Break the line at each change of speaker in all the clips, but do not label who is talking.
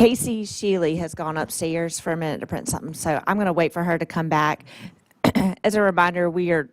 Casey Sheely has gone upstairs for a minute to print something, so I'm going to wait for her to come back. As a reminder, we are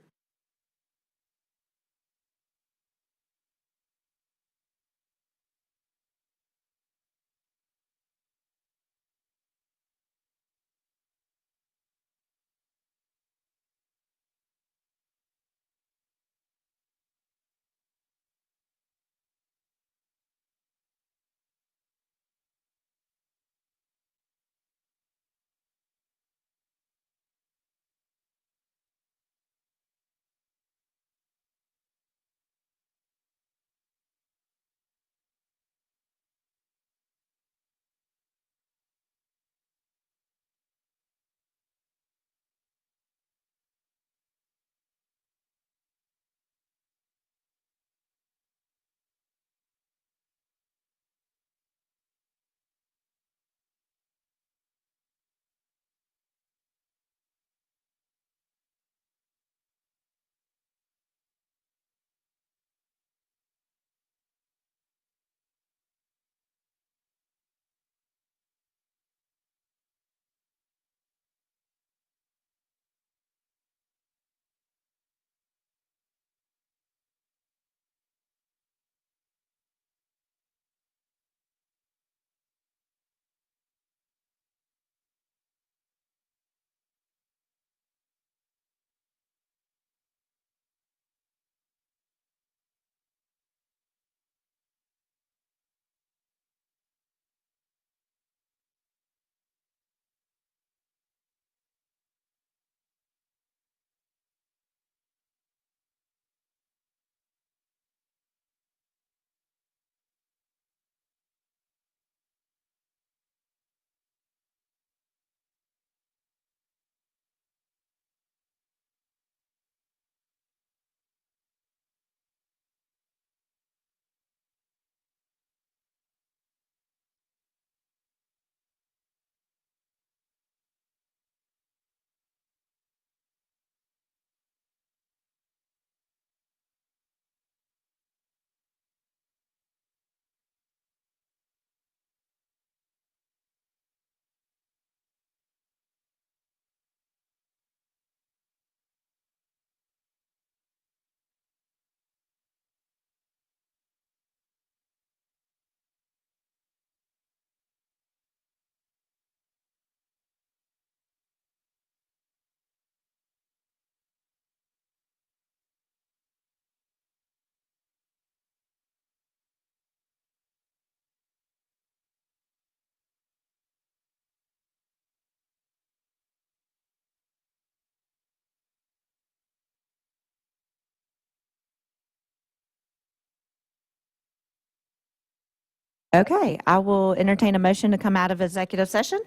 okay. I will entertain a motion to come out of executive session.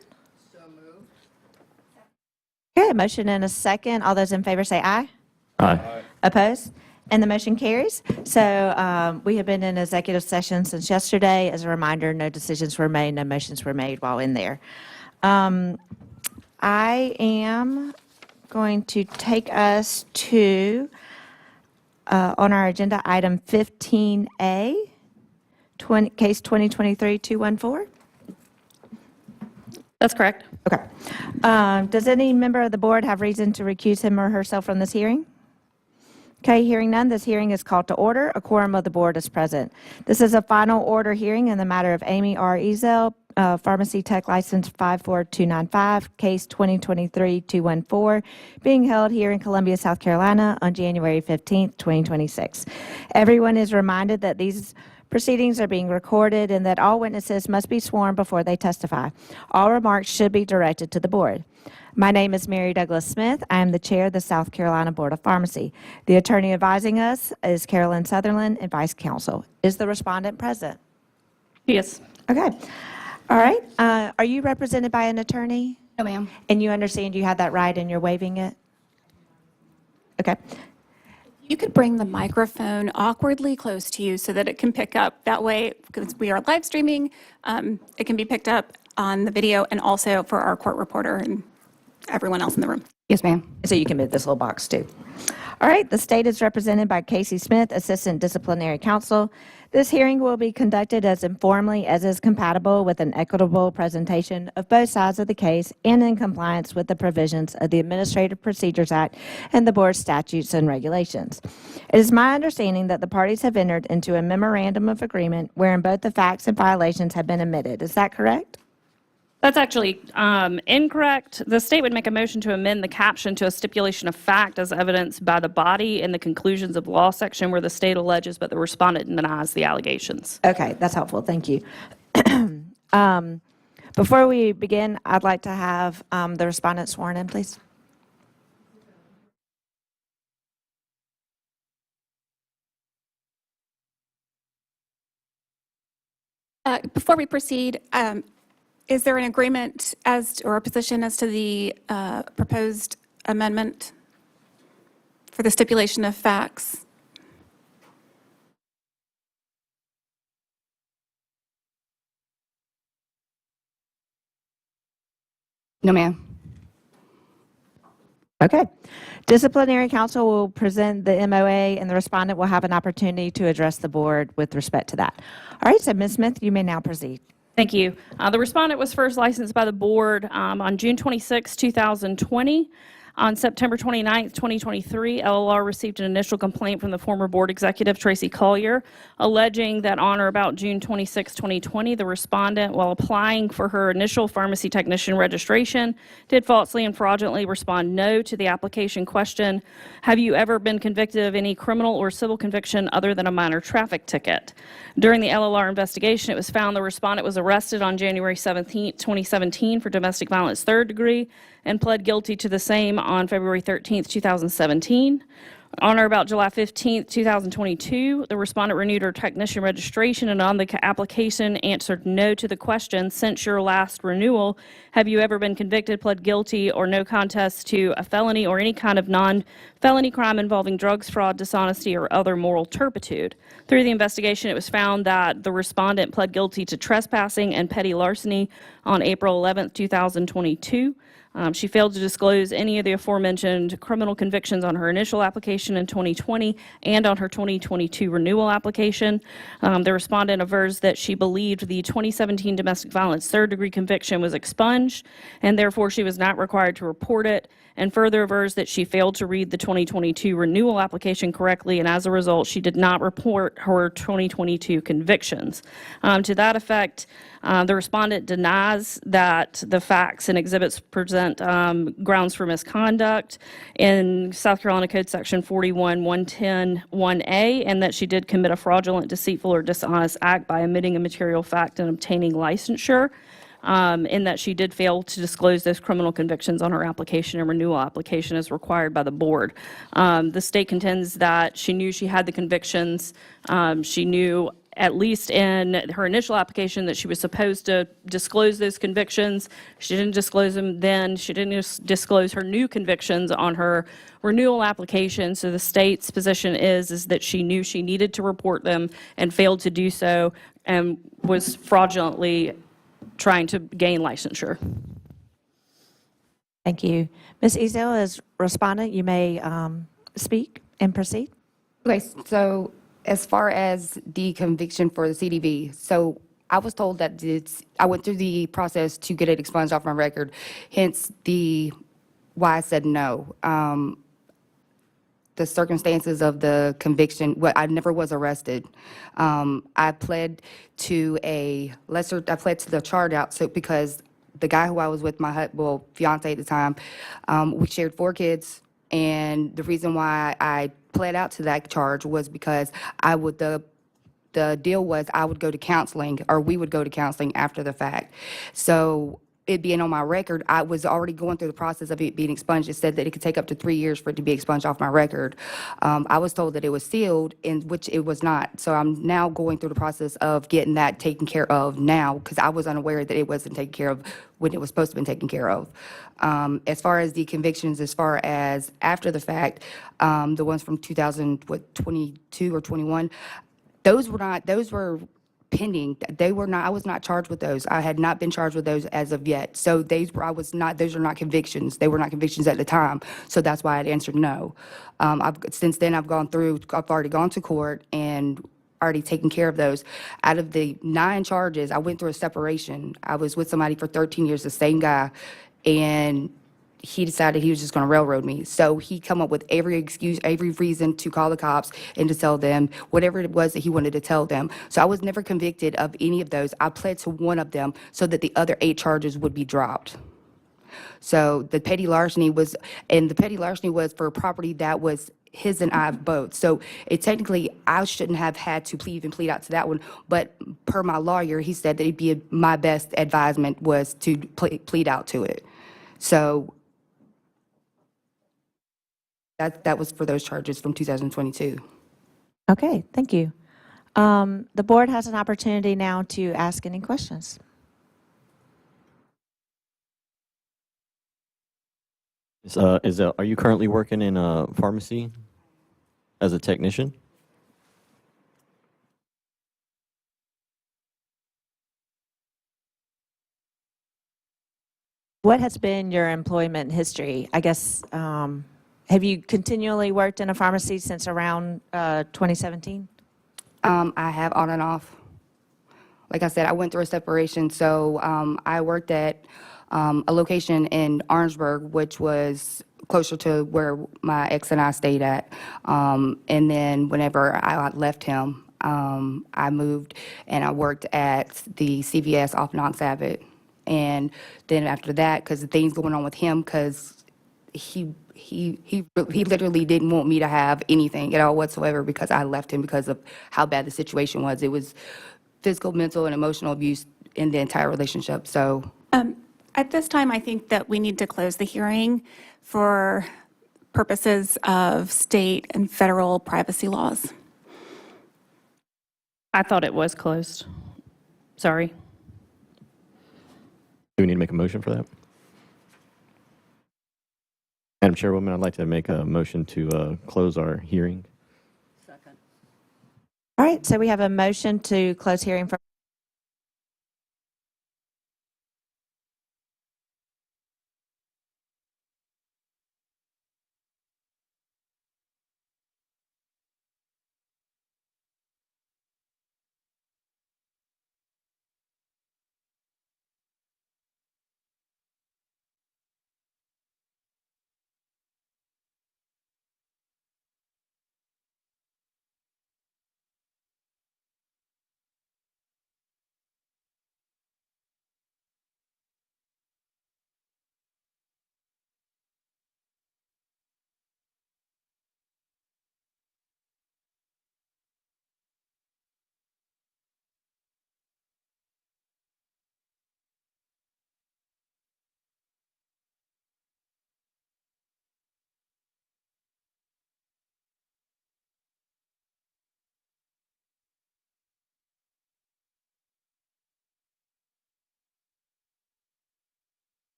So moved.
Okay, motion and a second. All those in favor say aye.
Aye.
Opposed? And the motion carries. So we have been in executive session since yesterday. As a reminder, no decisions were made, no motions were made while in there. I am going to take us to, on our agenda, item 15A, case 2023-214.
That's correct.
Okay. Does any member of the board have reason to recuse him or herself from this hearing? Okay, hearing none, this hearing is called to order. A quorum of the board is present. This is a final order hearing in the matter of Amy R. Ezel, Pharmacy Tech License 54295, case 2023-214, being held here in Columbia, South Carolina on January 15th, 2026. Everyone is reminded that these proceedings are being recorded and that all witnesses must be sworn before they testify. All remarks should be directed to the board. My name is Mary Douglas Smith. I am the chair of the South Carolina Board of Pharmacy. The attorney advising us is Carolyn Sutherland and vice counsel. Is the respondent present?
Yes.
Okay. All right. Are you represented by an attorney?
No, ma'am.
And you understand you have that right and you're waiving it? Okay.
You could bring the microphone awkwardly close to you so that it can pick up. That way, because we are live streaming, it can be picked up on the video and also for our court reporter and everyone else in the room.
Yes, ma'am.
So you can move this little box too. All right, the state is represented by Casey Smith, Assistant Disciplinary Counsel. This hearing will be conducted as informally as is compatible with an equitable presentation of both sides of the case and in compliance with the provisions of the Administrative Procedures Act and the board's statutes and regulations. It is my understanding that the parties have entered into a memorandum of agreement wherein both the facts and violations have been admitted. Is that correct?
That's actually incorrect. The state would make a motion to amend the caption to a stipulation of fact as evidenced by the body in the conclusions of law section where the state alleges but the respondent denies the allegations.
Okay, that's helpful. Thank you. Before we begin, I'd like to have the respondent sworn in, please.
Before we proceed, is there an agreement or a position as to the proposed amendment for the stipulation of facts?
No, ma'am.
Okay. Disciplinary counsel will present the MOA, and the respondent will have an opportunity to address the board with respect to that. All right, so Ms. Smith, you may now proceed.
Thank you. The respondent was first licensed by the board on June 26, 2020. On September 29, 2023, LLR received an initial complaint from the former board executive, Tracy Collier, alleging that on or about June 26, 2020, the respondent, while applying for her initial pharmacy technician registration, did falsely and fraudulently respond no to the application question, have you ever been convicted of any criminal or civil conviction other than a minor traffic ticket? During the LLR investigation, it was found the respondent was arrested on January 17, 2017 for domestic violence third degree and pled guilty to the same on February 13, 2017. On or about July 15, 2022, the respondent renewed her technician registration and on the application answered no to the question, since your last renewal, have you ever been convicted, pled guilty, or no contest to a felony or any kind of non-felony crime involving drugs, fraud, dishonesty, or other moral turpitude? Through the investigation, it was found that the respondent pled guilty to trespassing and petty larceny on April 11, 2022. She failed to disclose any of the aforementioned criminal convictions on her initial application in 2020 and on her 2022 renewal application. The respondent avers that she believed the 2017 domestic violence third-degree conviction was expunged, and therefore she was not required to report it, and further avers that she failed to read the 2022 renewal application correctly, and as a result, she did not report her 2022 convictions. To that effect, the respondent denies that the facts and exhibits present grounds for misconduct in South Carolina Code Section 41-110-1A, and that she did commit a fraudulent, deceitful, or dishonest act by omitting a material fact and obtaining licensure, in that she did fail to disclose those criminal convictions on her application and renewal application as required by the board. The state contends that she knew she had the convictions. She knew, at least in her initial application, that she was supposed to disclose those convictions. She didn't disclose them then. She didn't disclose her new convictions on her renewal application. So the state's position is that she knew she needed to report them and failed to do so and was fraudulently trying to gain licensure.
Thank you. Ms. Ezel, as respondent, you may speak and proceed.
Okay, so as far as the conviction for the CDV, so I was told that I went through the process to get it expunged off my record, hence why I said no. The circumstances of the conviction, I never was arrested. I pled to the charge out, so because the guy who I was with, my fiance at the time, we shared 4 kids, and the reason why I pled out to that charge was because the deal was I would go to counseling, or we would go to counseling after the fact. So it being on my record, I was already going through the process of it being expunged. It said that it could take up to 3 years for it to be expunged off my record. I was told that it was sealed, in which it was not. So I'm now going through the process of getting that taken care of now, because I was unaware that it wasn't taken care of when it was supposed to be taken care of. As far as the convictions, as far as after the fact, the ones from 2022 or 21, those were pending. They were not, I was not charged with those. I had not been charged with those as of yet. So those are not convictions. They were not convictions at the time. So that's why I answered no. Since then I've already gone to court, and already taken care of those. Out of the 9 charges, I went through a separation. I was with somebody for 13 years, the same guy, and he decided he was just going to railroad me. So he come up with every excuse, every reason to call the cops and to tell them whatever it was that he wanted to tell them. So I was never convicted of any of those. I pled to one of them so that the other 8 charges would be dropped. So the petty larceny was for property that was his and I both. So technically, I shouldn't have had to plead out to that one. But per my lawyer, he said that it'd be my best advisement was to plead out to it. So that was for those charges from 2022.
Okay, thank you. The board has an opportunity now to ask any questions.
Are you currently working in a pharmacy as a technician?
What has been your employment history? I guess, have you continually worked in a pharmacy since around 2017?
I have on and off. Like I said, I went through a separation, so I worked at a location in Orangeburg, which was closer to where my ex and I stayed at. And then whenever I left him, I moved and I worked at the CVS off Knox Abbott. And then after that, because the things going on with him, because he literally didn't want me to have anything at all whatsoever because I left him because of how bad the situation was. It was physical, mental, and emotional abuse in the entire relationship. So
At this time, I think that we need to close the hearing for purposes of state and federal privacy laws.
I thought it was closed. Sorry.
Do we need to make a motion for that? Madam Chairwoman, I'd like to make a motion to close our hearing.
All right, so we have a motion to close hearing for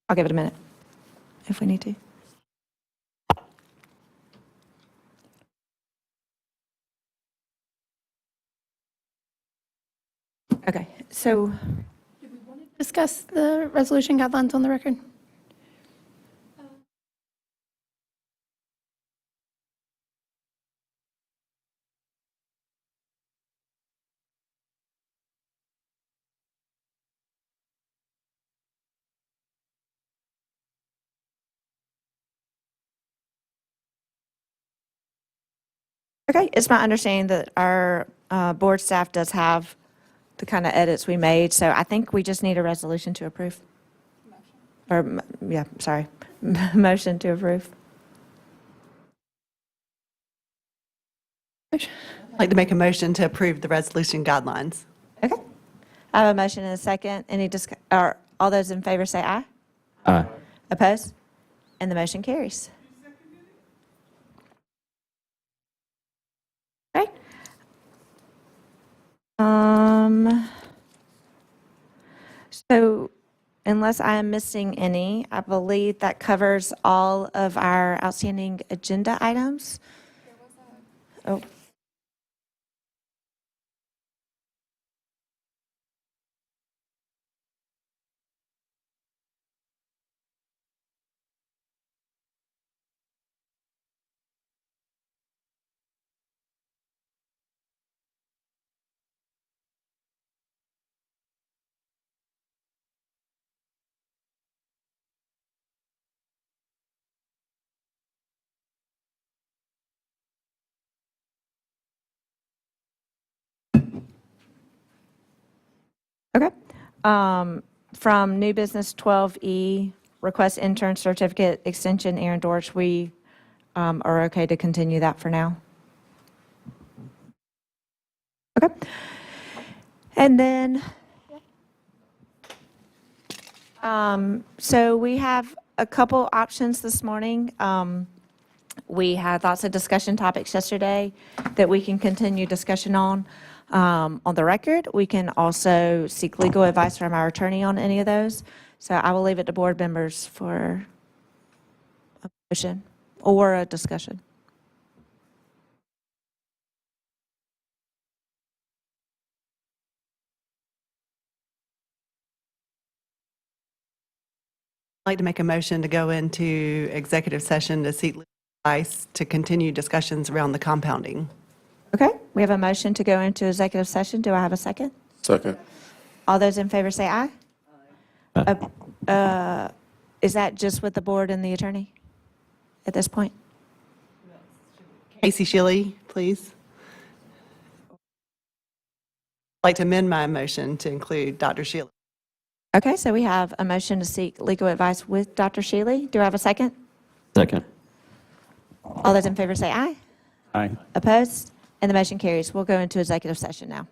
I'll give it a minute if we need to. Okay, so
Discuss the resolution guidelines on the record.
okay, it's my understanding that our board staff does have the kind of edits we made, so I think we just need a resolution to approve. Or, yeah, sorry, motion to approve.
I'd like to make a motion to approve the resolution guidelines.
Okay. I have a motion and a second. Or all those in favor say aye.
Aye.
Opposed? And the motion carries. Okay. So unless I am missing any, I believe that covers all of our outstanding agenda items. Oh, okay. From new business 12E, request intern certificate extension, Aaron Dorsch, we are okay to continue that for now. Okay. And then, so we have a couple options this morning. We had lots of discussion topics yesterday that we can continue discussion on the record. We can also seek legal advice from our attorney on any of those. So I will leave it to board members for a motion or a discussion.
I'd like to make a motion to go into executive session to seek legal advice to continue discussions around the compounding.
Okay, we have a motion to go into executive session. Do I have a second?
Second.
All those in favor say aye. Is that just with the board and the attorney at this point?
Casey Shilley, please. I'd like to amend my motion to include Dr. Shilley.
Okay, so we have a motion to seek legal advice with Dr. Shealy. Do I have a second?
Second.
All those in favor say aye.
Aye.
Opposed? And the motion carries. We'll go into executive session now.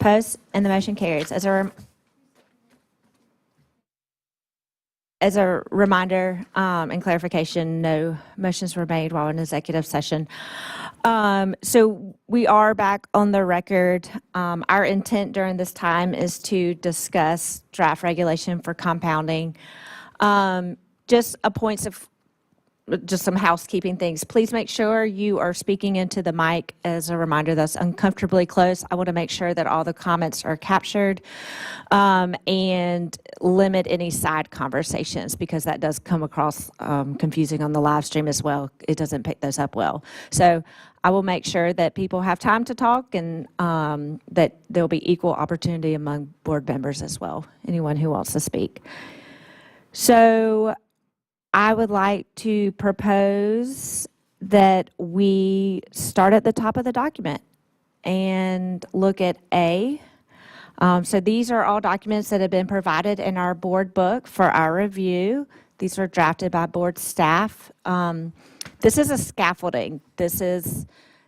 Opposed? And the motion carries. As a reminder and clarification, no motions were made while in executive session. So we are back on the record. Our intent during this time is to discuss draft regulation for compounding. Just some housekeeping things. Please make sure you are speaking into the mic. As a reminder, that's uncomfortably close. I want to make sure that all the comments are captured and limit any side conversations because that does come across confusing on the live stream as well. It doesn't pick those up well. So I will make sure that people have time to talk and that there'll be equal opportunity among board members as well, anyone who wants to speak. So I would like to propose that we start at the top of the document and look at A. So these are all documents that have been provided in our board book for our review. These were drafted by board staff. This is a scaffolding. This is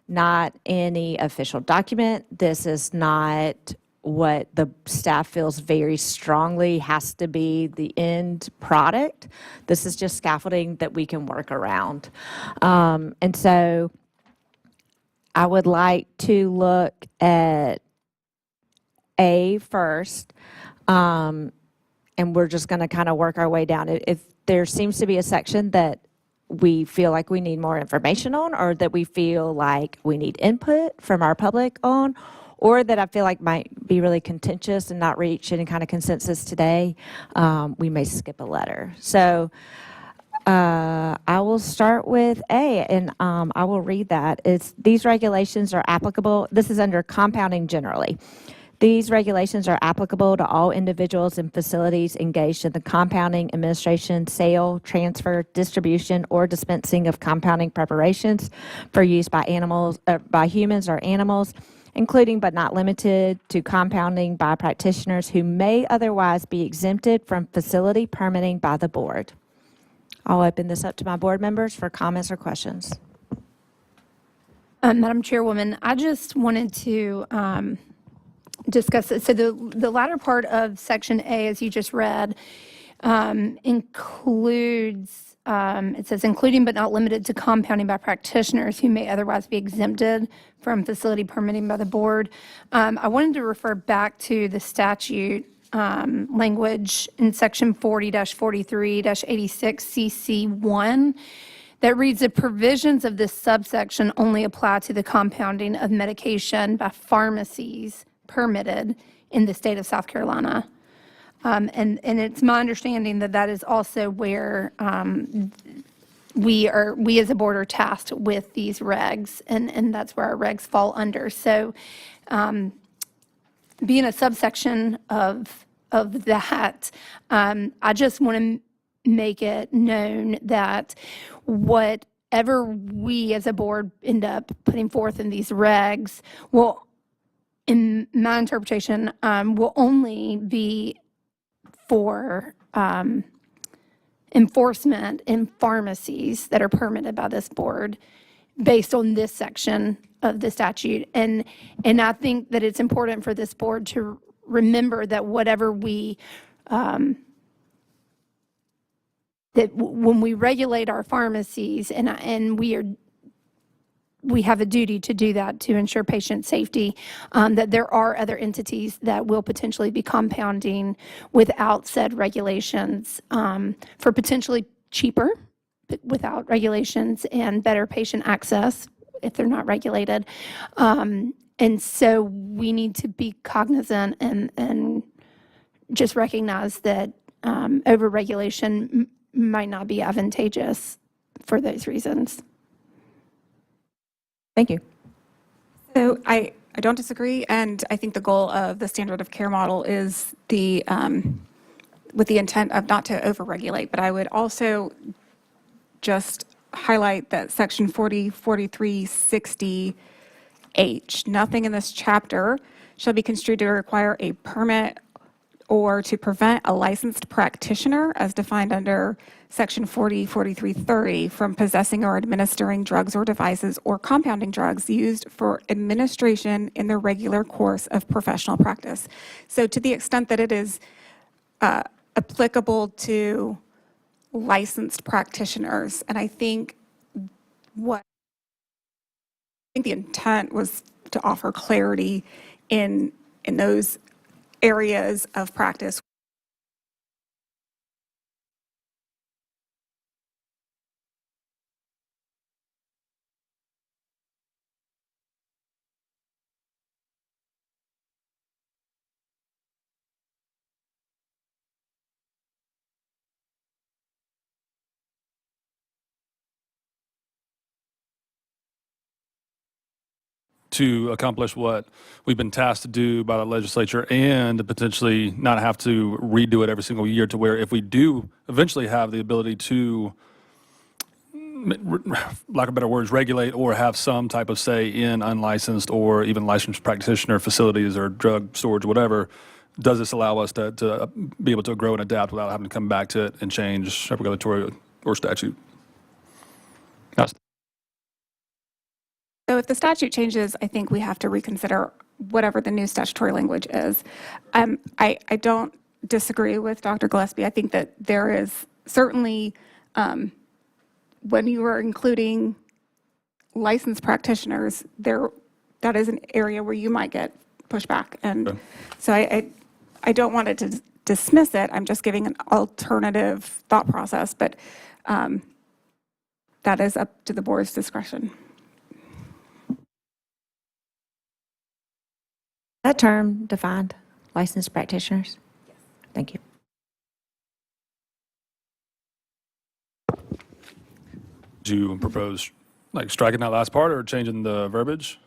not any official document. This is not what the staff feels very strongly has to be the end product. This is just scaffolding that we can work around. And so I would like to look at A first, and we're just going to kind of work our way down. If there seems to be a section that we feel like we need more information on, or that we feel like we need input from our public on, or that I feel like might be really contentious and not reach any kind of consensus today, we may skip a letter. So I will start with A, and I will read that. These regulations are applicable. This is under compounding generally. These regulations are applicable to all individuals and facilities engaged in the compounding, administration, sale, transfer, distribution, or dispensing of compounding preparations for use by humans or animals, including but not limited to compounding by practitioners who may otherwise be exempted from facility permitting by the board. I'll open this up to my board members for comments or questions.
Madam Chairwoman, I just wanted to discuss it. So the latter part of Section A, as you just read, includes, it says, including but not limited to compounding by practitioners who may otherwise be exempted from facility permitting by the board. I wanted to refer back to the statute language in Section 40-43-86CC1 that reads, the provisions of this subsection only apply to the compounding of medication by pharmacies permitted in the state of South Carolina. And it's my understanding that that is also where we as a board are tasked with these regs, and that's where our regs fall under. So being a subsection of that, I just want to make it known that whatever we as a board end up putting forth in these regs will, in my interpretation, will only be for enforcement in pharmacies that are permitted by this board based on this section of the statute. And I think that it's important for this board to remember that whatever that when we regulate our pharmacies, and we have a duty to do that to ensure patient safety, that there are other entities that will potentially be compounding without said regulations for potentially cheaper, but without regulations, and better patient access if they're not regulated. And so we need to be cognizant and just recognize that over-regulation might not be advantageous for those reasons.
Thank you.
So I don't disagree, and I think the goal of the standard of care model is with the intent of not to overregulate. But I would also just highlight that Section 404360H, nothing in this chapter shall be construed to require a permit or to prevent a licensed practitioner, as defined under Section 4330, from possessing or administering drugs or devices or compounding drugs used for administration in the regular course of professional practice. So to the extent that it is applicable to licensed practitioners, and I think the intent was to offer clarity in those areas of practice.
To accomplish what we've been tasked to do by the legislature and to potentially not have to redo it every single year, to where if we do eventually have the ability to, lack of better words, regulate or have some type of say in unlicensed or even licensed practitioner facilities or drug storage, whatever, does this allow us to be able to grow and adapt without having to come back to it and change regulatory or statute?
So if the statute changes, I think we have to reconsider whatever the new statutory language is. I don't disagree with Dr. Gillespie. I think that there is certainly, when you are including licensed practitioners, that is an area where you might get pushback. And so I don't want to dismiss it. I'm just giving an alternative thought process, but that is up to the board's discretion.
That term defined, licensed practitioners? Yes. Thank you.
Do you propose like striking that last part or changing the verbiage?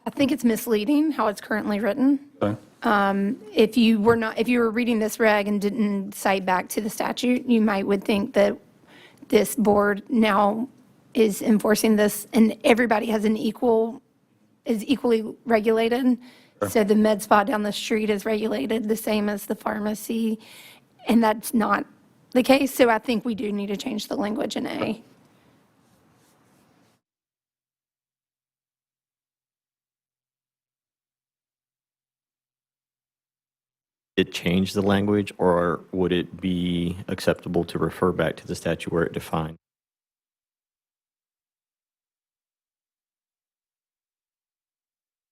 I think it's misleading how it's currently written.
Okay.
If you were reading this reg and didn't cite back to the statute, you would think that this board now is enforcing this and everybody is equally regulated. So the med spa down the street is regulated the same as the pharmacy, and that's not the case. So I think we do need to change the language in A.
It change the language, or would it be acceptable to refer back to the statute where it defined?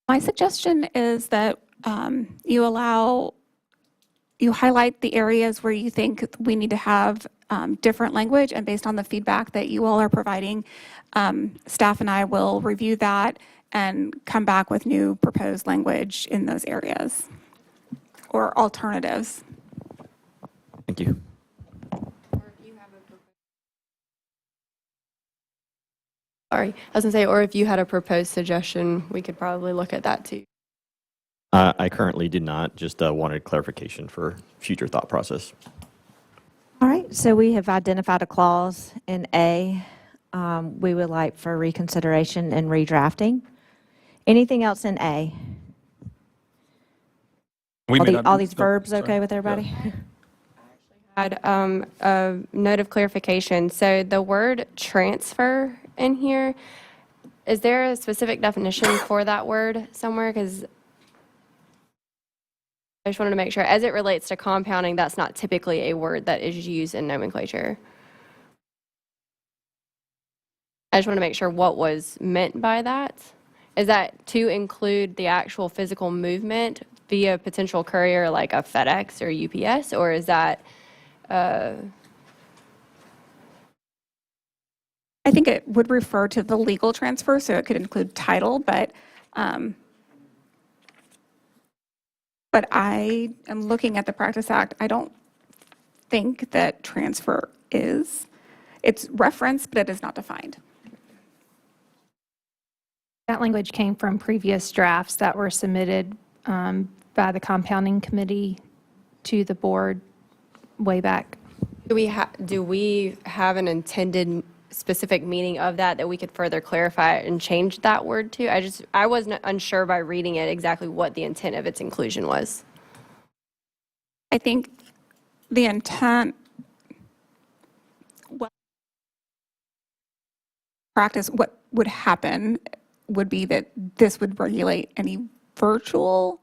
My suggestion is that you highlight the areas where you think we need to have different language, and based on the feedback that you all are providing, staff and I will review that and come back with new proposed language in those areas or alternatives.
Thank you.
Sorry, I was gonna say, or if you had a proposed suggestion, we could probably look at that too.
I currently did not, just wanted clarification for future thought process.
All right, so we have identified a clause in A we would like for reconsideration and redrafting. Anything else in A? All these verbs okay with everybody?
Had a note of clarification. So the word transfer in here, is there a specific definition for that word somewhere? Because I just wanted to make sure, as it relates to compounding, that's not typically a word that is used in nomenclature. I just want to make sure what was meant by that. Is that to include the actual physical movement via potential courier like a FedEx or UPS, or is that
I think it would refer to the legal transfer, so it could include title, but I am looking at the Practice Act. I don't think that transfer is. It's referenced, but it is not defined.
That language came from previous drafts that were submitted by the compounding committee to the board way back.
do we have an intended specific meaning of that we could further clarify and change that word to? I was unsure by reading it exactly what the intent of its inclusion was.
I think the intent, practice, what would happen would be that this would regulate any virtual,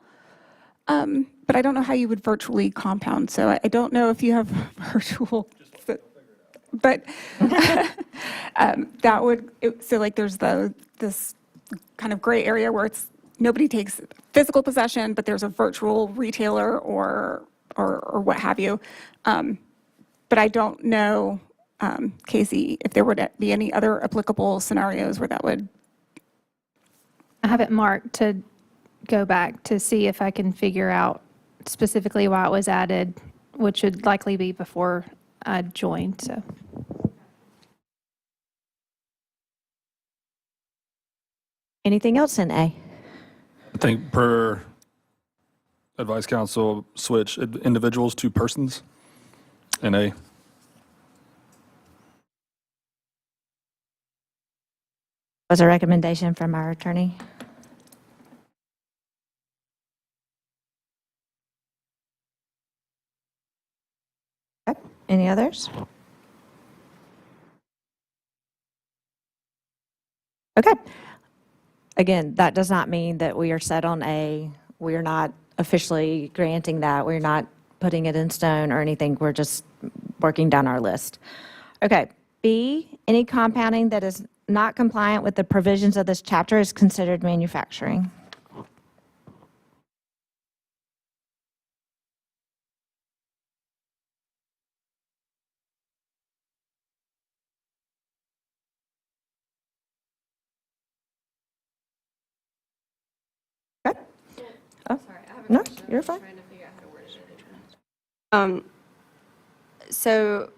but I don't know how you would virtually compound. So I don't know if you have virtual, but that would, so like there's this kind of gray area where it's, nobody takes physical possession, but there's a virtual retailer or what have you. But I don't know, Casey, if there would be any other applicable scenarios where that would.
I have it marked to go back to see if I can figure out specifically why it was added, which would likely be before I joined, so.
Anything else in A?
I think per advice council, switch individuals to persons in A.
Was a recommendation from our attorney. Okay. Any others? Okay. Again, that does not mean that we are set on A. We are not officially granting that. We're not putting it in stone or anything. We're just working down our list. Okay. B, any compounding that is not compliant with the provisions of this chapter is considered manufacturing. Okay. Oh, no, you're fine.
So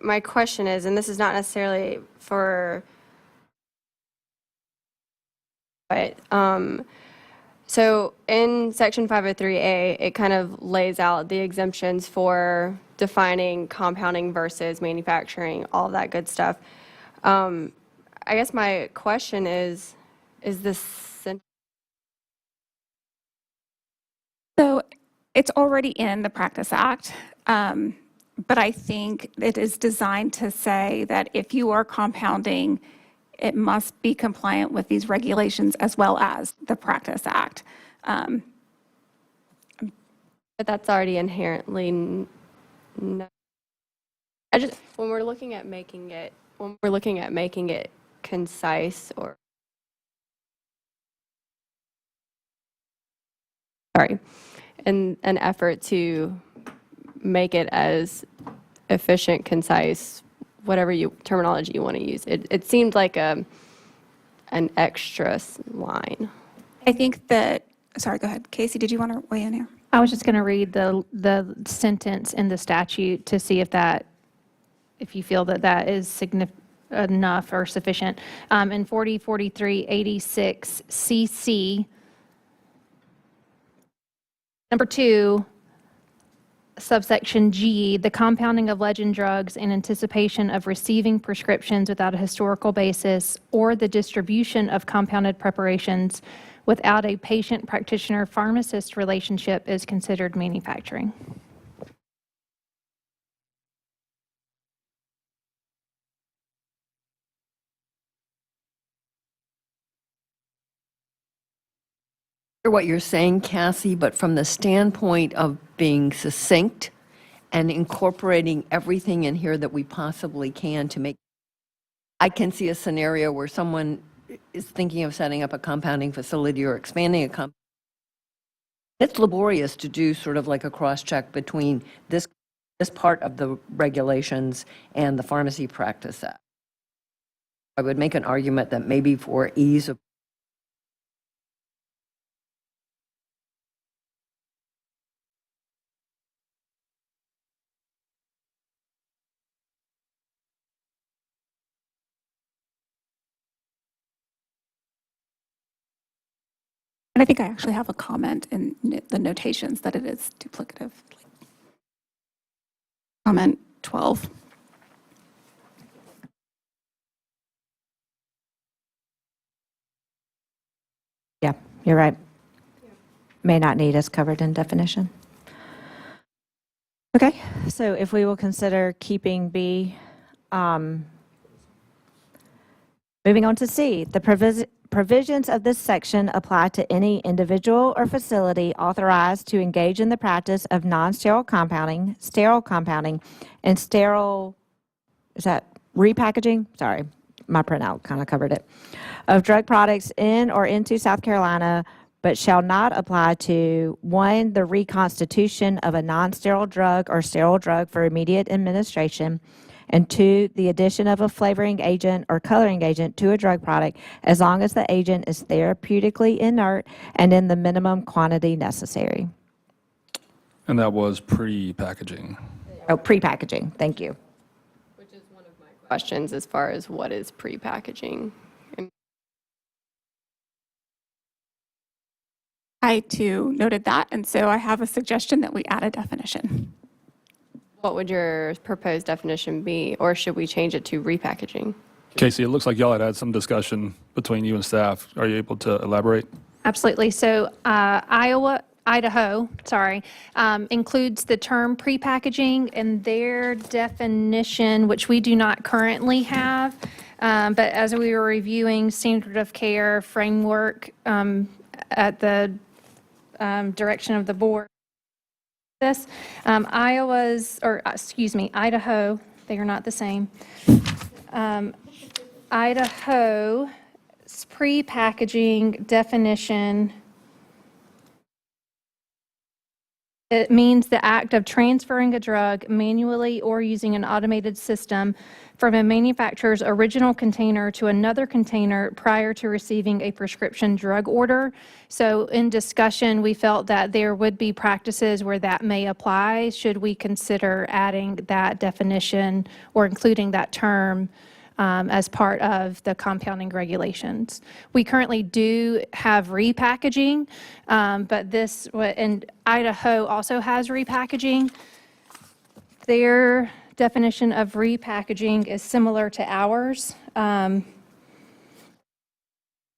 my question is, and this is not necessarily for, but, so in section 503A, it kind of lays out the exemptions for defining compounding versus manufacturing, all of that good stuff. I guess my question is this,
So it's already in the Practice Act, but I think it is designed to say that if you are compounding, it must be compliant with these regulations as well as the Practice Act.
but that's already inherently, I just, when we're looking at making it concise or, sorry, in an effort to make it as efficient, concise, whatever terminology you want to use. It seemed like an extra line.
I think that, sorry, go ahead. Casey, did you want to weigh in here?
I was just going to read the sentence in the statute to see if you feel that that is enough or sufficient. In 404386 CC, number 2, subsection G, the compounding of legend drugs in anticipation of receiving prescriptions without a historical basis or the distribution of compounded preparations without a patient-practitioner-pharmacist relationship is considered manufacturing.
What you're saying, Cassie, but from the standpoint of being succinct and incorporating everything in here that we possibly can to make, I can see a scenario where someone is thinking of setting up a compounding facility or expanding a compound. It's laborious to do sort of like a cross-check between this part of the regulations and the Pharmacy Practice Act. I would make an argument that maybe for ease of
And I think I actually have a comment in the notations that it is duplicative. Comment 12.
Yeah, you're right. May not need as covered in definition. Okay, so if we will consider keeping B, moving on to C, the provisions of this section apply to any individual or facility authorized to engage in the practice of non-sterile compounding, sterile compounding, and sterile, is that repackaging? Sorry, my printout kind of covered it. Of drug products in or into South Carolina, but shall not apply to, 1, the reconstitution of a non-sterile drug or sterile drug for immediate administration, and 2, the addition of a flavoring agent or coloring agent to a drug product as long as the agent is therapeutically inert and in the minimum quantity necessary.
And that was pre-packaging.
Oh, pre-packaging, thank you.
Questions as far as what is pre-packaging.
I too noted that, and so I have a suggestion that we add a definition.
What would your proposed definition be, or should we change it to repackaging?
Casey, it looks like y'all had some discussion between you and staff. Are you able to elaborate?
Absolutely. So Idaho, includes the term prepackaging in their definition, which we do not currently have. But as we were reviewing standard of care framework at the direction of the board, Idaho, they are not the same. Idaho's pre-packaging definition, it means the act of transferring a drug manually or using an automated system from a manufacturer's original container to another container prior to receiving a prescription drug order. So in discussion, we felt that there would be practices where that may apply. Should we consider adding that definition or including that term as part of the compounding regulations? We currently do have repackaging, but and Idaho also has repackaging. Their definition of repackaging is similar to ours. So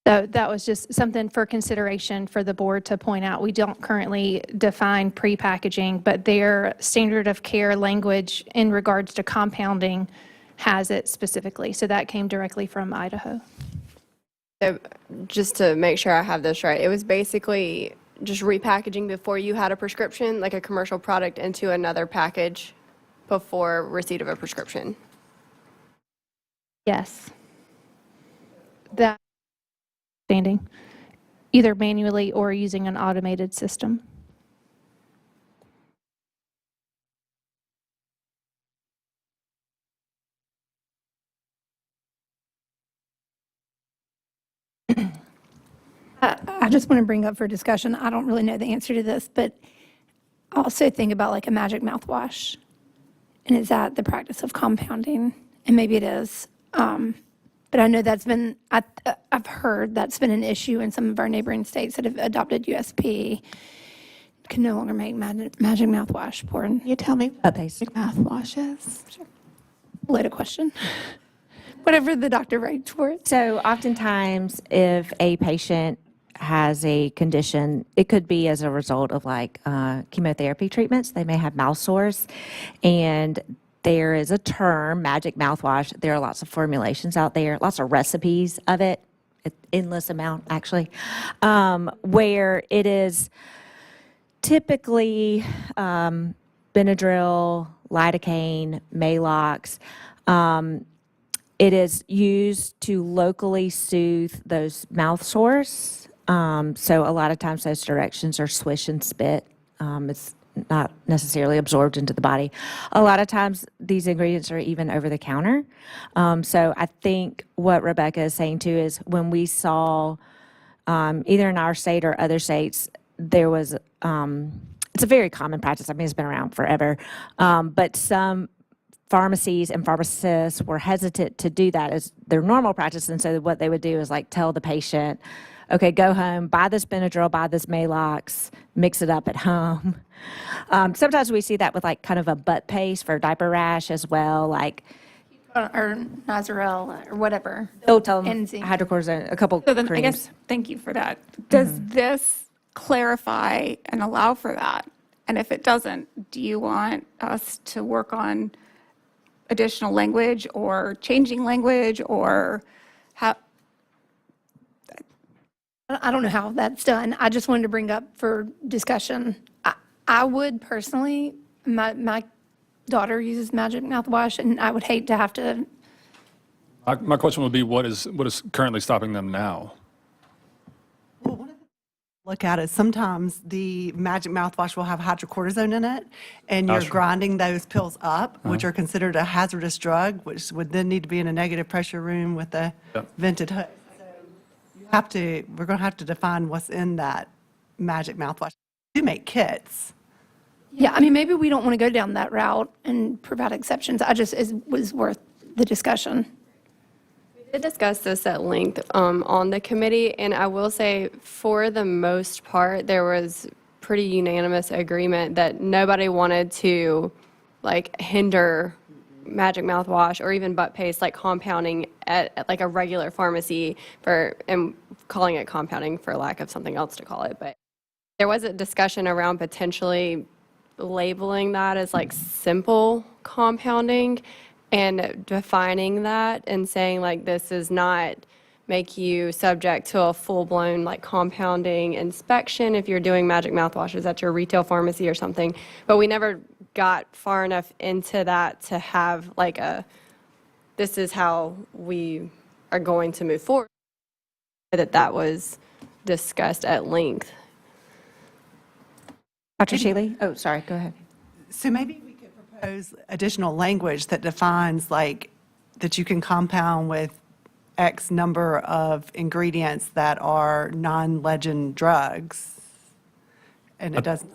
that was just something for consideration for the board to point out. We don't currently define prepackaging, but their standard of care language in regards to compounding has it specifically. So that came directly from Idaho.
So just to make sure I have this right, it was basically just repackaging before you had a prescription, like a commercial product, into another package before receipt of a prescription.
Yes. That standing, either manually or using an automated system. I just want to bring up for discussion, I don't really know the answer to this, but I also think about like a magic mouthwash. And is that the practice of compounding? And maybe it is. But I know that's been, I've heard that's been an issue in some of our neighboring states that have adopted USP. Can no longer make magic mouthwash porn.
You tell me
But they still
mouthwash is.
Later question. Whatever the doctor writes for it.
So oftentimes, if a patient has a condition, it could be as a result of like chemotherapy treatments. They may have mouth sores, and there is a term, magic mouthwash. There are lots of formulations out there, lots of recipes of it, endless amount actually, where it is typically Benadryl, lidocaine, Maalox. It is used to locally soothe those mouth sores. So a lot of times those directions are swish and spit. It's not necessarily absorbed into the body. A lot of times these ingredients are even over the counter. So I think what Rebecca is saying too is when we saw either in our state or other states, there was, it's a very common practice. I mean, it's been around forever. But some pharmacies and pharmacists were hesitant to do that as their normal practice. And so what they would do is like tell the patient, okay, go home, buy this Benadryl, buy this Maalox, mix it up at home. Sometimes we see that with like kind of a butt paste for diaper rash as well, like
Or Nazarel or whatever.
they'll tell them
Enzyme.
hydrocortisone, a couple
So then I
creams.
guess, thank you for that. Does this clarify and allow for that? And if it doesn't, do you want us to work on additional language or changing language or how?
I don't know how that's done. I just wanted to bring up for discussion. I would personally, my daughter uses Magic mouthwash, and I would hate to have to.
My question would be, what is currently stopping them now?
Look at it, sometimes the Magic mouthwash will have hydrocortisone in it, and you're
Gotcha.
grinding those pills up, which are considered a hazardous drug, which would then need to be in a negative pressure room with a
Yep.
vented hood. So we're going to have to define what's in that Magic mouthwash. We do make kits.
Yeah, I mean, maybe we don't want to go down that route and provide exceptions. It was worth the discussion.
We did discuss this at length on the committee, and I will say, for the most part, there was pretty unanimous agreement that nobody wanted to, like, hinder Magic mouthwash or even butt paste, like compounding at like a regular pharmacy and calling it compounding for lack of something else to call it. But there was a discussion around potentially labeling that as like simple compounding and defining that and saying like this does not make you subject to a full-blown like compounding inspection if you're doing Magic mouthwashes at your retail pharmacy or something. But we never got far enough into that to have like this is how we are going to move forward. That was discussed at length.
Dr. Shealy? Oh, sorry, go ahead.
So maybe we could propose additional language that defines like that you can compound with X number of ingredients that are non-legend drugs. And it doesn't.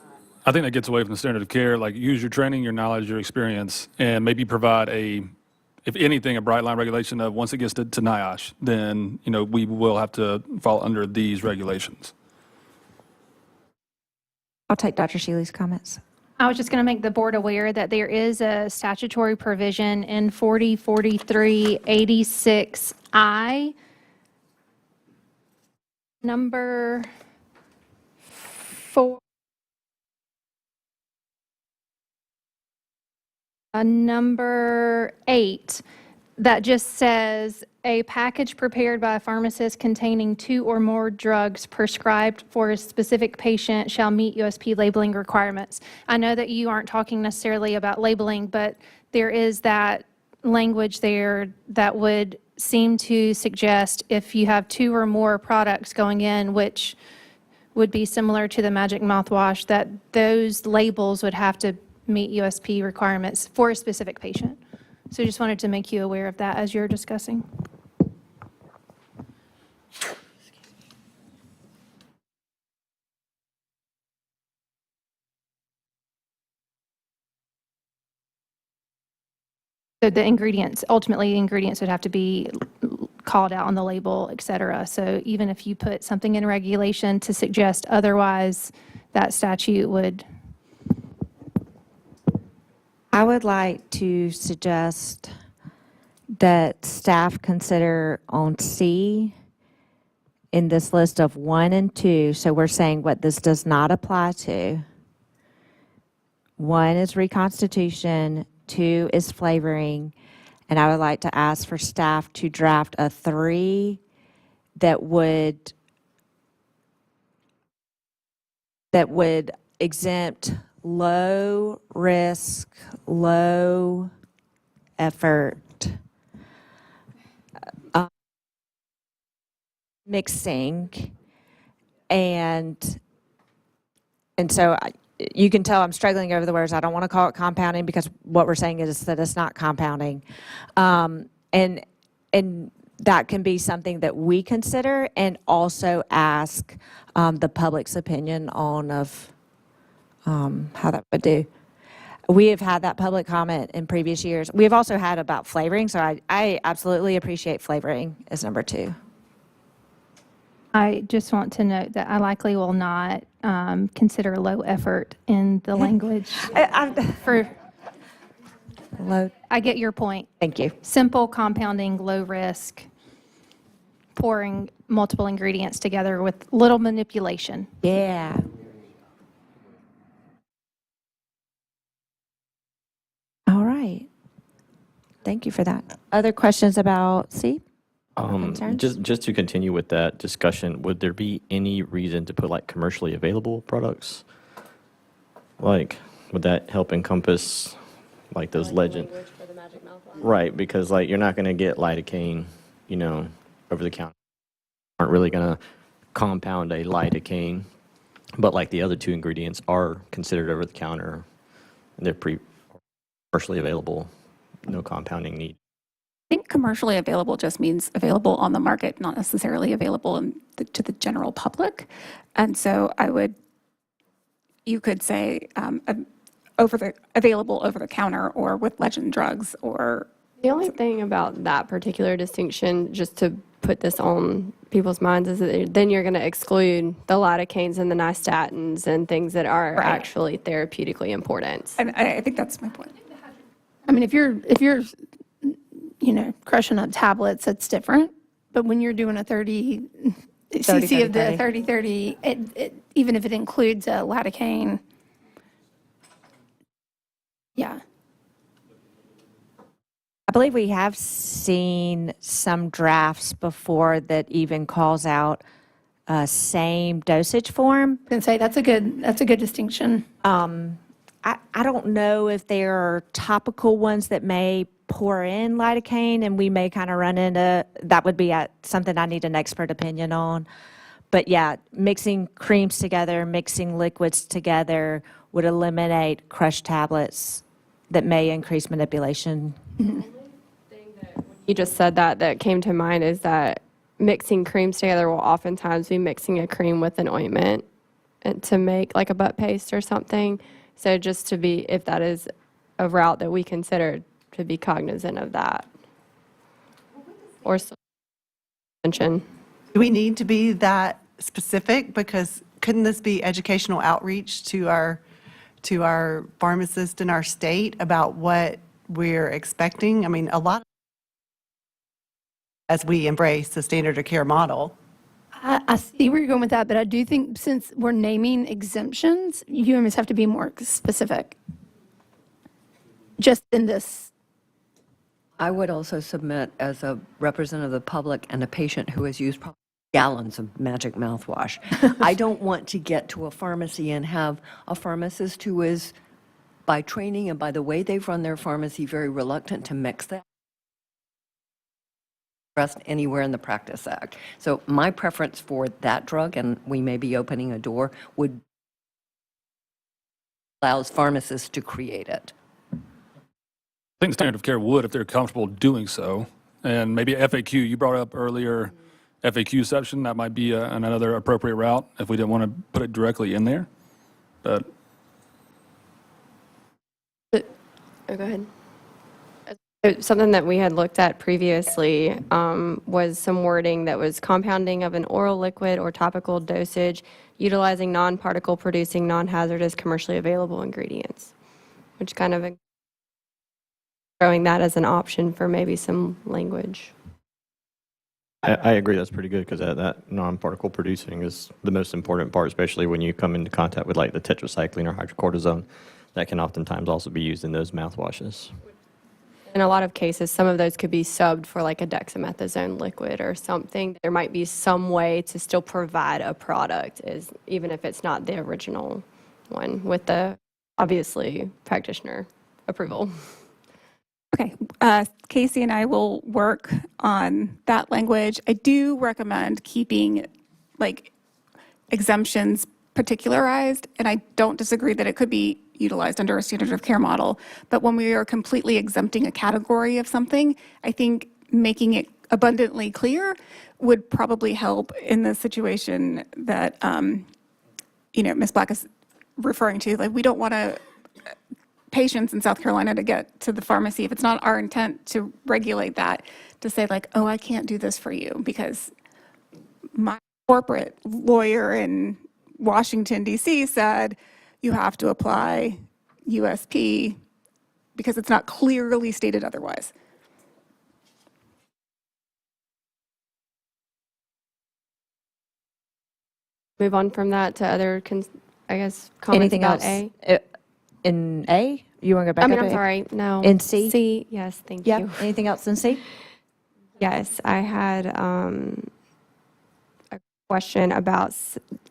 I think that gets away from the standard of care, like use your training, your knowledge, your experience, and maybe provide if anything, a bright line regulation of once it gets to NIOSH, then, we will have to fall under these regulations.
I'll take Dr. Shealy's comments.
I was just going to make the board aware that there is a statutory provision in 404386I, number 4. Number 8, that just says, a package prepared by a pharmacist containing 2 or more drugs prescribed for a specific patient shall meet USP labeling requirements. I know that you aren't talking necessarily about labeling, but there is that language there that would seem to suggest if you have 2 or more products going in, which would be similar to the Magic mouthwash, that those labels would have to meet USP requirements for a specific patient. So just wanted to make you aware of that as you're discussing. So the ingredients, ultimately, the ingredients would have to be called out on the label, et cetera. So even if you put something in regulation to suggest otherwise, that statute would.
I would like to suggest that staff consider on C in this list of 1 and 2, so we're saying what this does not apply to. 1 is reconstitution, 2 is flavoring, and I would like to ask for staff to draft a 3 that would exempt low risk, low effort mixing, and so you can tell I'm struggling over the words. I don't want to call it compounding because what we're saying is that it's not compounding, and that can be something that we consider and also ask the public's opinion on how that would do. We have had that public comment in previous years. We have also had about flavoring, so I absolutely appreciate flavoring as number 2.
I just want to note that I likely will not consider low effort in the language. I get your point.
Thank you.
Simple compounding, low risk, pouring multiple ingredients together with little manipulation.
Yeah. right. Thank you for that. Other questions about C? Concerns?
Just to continue with that discussion, would there be any reason to put like commercially available products? Like, would that help encompass like those legend? Right, because like you're not going to get lidocaine, over the counter. Aren't really going to compound a lidocaine, but like the other two ingredients are considered over the counter. And they're commercially available, no compounding need.
I think commercially available just means available on the market, not necessarily available to the general public. And so you could say available over the counter or with Legend drugs or.
The only thing about that particular distinction, just to put this on people's minds, is that then you're going to exclude the lidocaines and the nystatins and things that are
Right.
actually therapeutically important.
And I think that's my point.
I mean, if you're, crushing up tablets, that's different. But when you're doing a 30 cc of the 30, even if it includes a lidocaine, yeah.
I believe we have seen some drafts before that even calls out same dosage form.
And say that's a good distinction.
I don't know if there are topical ones that may pour in lidocaine, and we may kind of run into, that would be something I need an expert opinion on. But yeah, mixing creams together, mixing liquids together would eliminate crushed tablets that may increase manipulation.
You just said that came to mind is that mixing creams together will oftentimes be mixing a cream with an ointment and to make like a butt paste or something. So just to be, if that is a route that we consider, to be cognizant of that. Or mention.
Do we need to be that specific? Because couldn't this be educational outreach to our pharmacists in our state about what we're expecting? I mean, a lot as we embrace the standard of care model.
I see where you're going with that, but I do think since we're naming exemptions, you almost have to be more specific. Just in this.
I would also submit as a representative of the public and a patient who has used probably gallons of magic mouthwash. I don't want to get to a pharmacy and have a pharmacist who is, by training and by the way they've run their pharmacy, very reluctant to mix that anywhere in the Practice Act. So my preference for that drug, and we may be opening a door, would allows pharmacists to create it.
I think standard of care would if they're comfortable doing so. And maybe FAQ, you brought up earlier, FAQ section, that might be another appropriate route if we didn't want to put it directly in there. But
Oh, go ahead. Something that we had looked at previously was some wording that was compounding of an oral liquid or topical dosage utilizing non-particle producing, non-hazardous, commercially available ingredients, which kind of throwing that as an option for maybe some language.
I agree, that's pretty good, because that non-particle producing is the most important part, especially when you come into contact with like the tetracycline or hydrocortisone. That can oftentimes also be used in those mouthwashes.
In a lot of cases, some of those could be subbed for like a dexamethasone liquid or something. There might be some way to still provide a product, even if it's not the original one, with the, obviously, practitioner approval.
Okay, Casey and I will work on that language. I do recommend keeping like exemptions particularized, and I don't disagree that it could be utilized under a standard of care model. But when we are completely exempting a category of something, I think making it abundantly clear would probably help in the situation that, Ms. Black is referring to. Like, we don't want patients in South Carolina to get to the pharmacy, if it's not our intent to regulate that, to say like, oh, I can't do this for you because my corporate lawyer in Washington, D.C. said you have to apply USP because it's not clearly stated otherwise.
Move on from that to other, comments
Anything
about
else?
A?
in A? You want to go back
I mean,
up
I'm
to A?
sorry, no.
In C?
C, yes, thank
Yeah,
you.
anything else in C?
Yes, I had a question about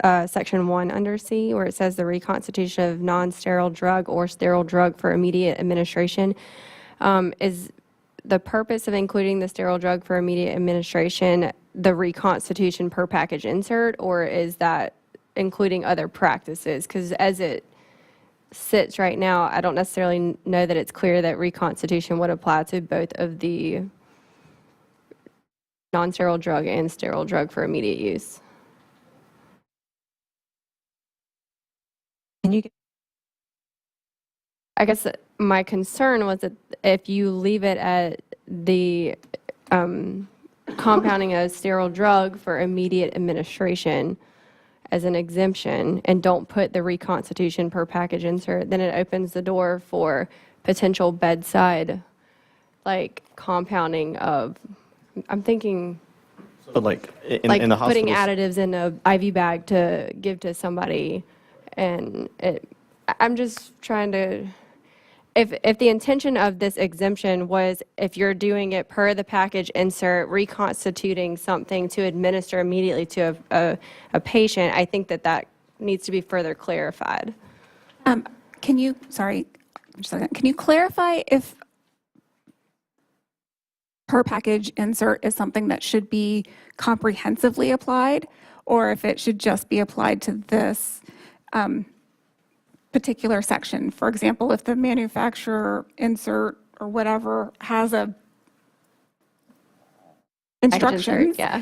Section 1 under C, where it says the reconstitution of non-sterile drug or sterile drug for immediate administration. Is the purpose of including the sterile drug for immediate administration the reconstitution per package insert, or is that including other practices? Because as it sits right now, I don't necessarily know that it's clear that reconstitution would apply to both of the non-sterile drug and sterile drug for immediate use.
Can you,
I guess my concern was that if you leave it at the compounding a sterile drug for immediate administration as an exemption and don't put the reconstitution per package insert, then it opens the door for potential bedside, like compounding of, I'm thinking
So like
like
in the
putting
hospitals,
additives in a IV bag to give to somebody, and I'm just trying to, if the intention of this exemption was if you're doing it per the package insert, reconstituting something to administer immediately to a patient, I think that needs to be further clarified.
Can you, sorry, just a second. Can you clarify if per package insert is something that should be comprehensively applied, or if it should just be applied to this particular section? For example, if the manufacturer insert or whatever has a
Package insert,
instructions,
yeah.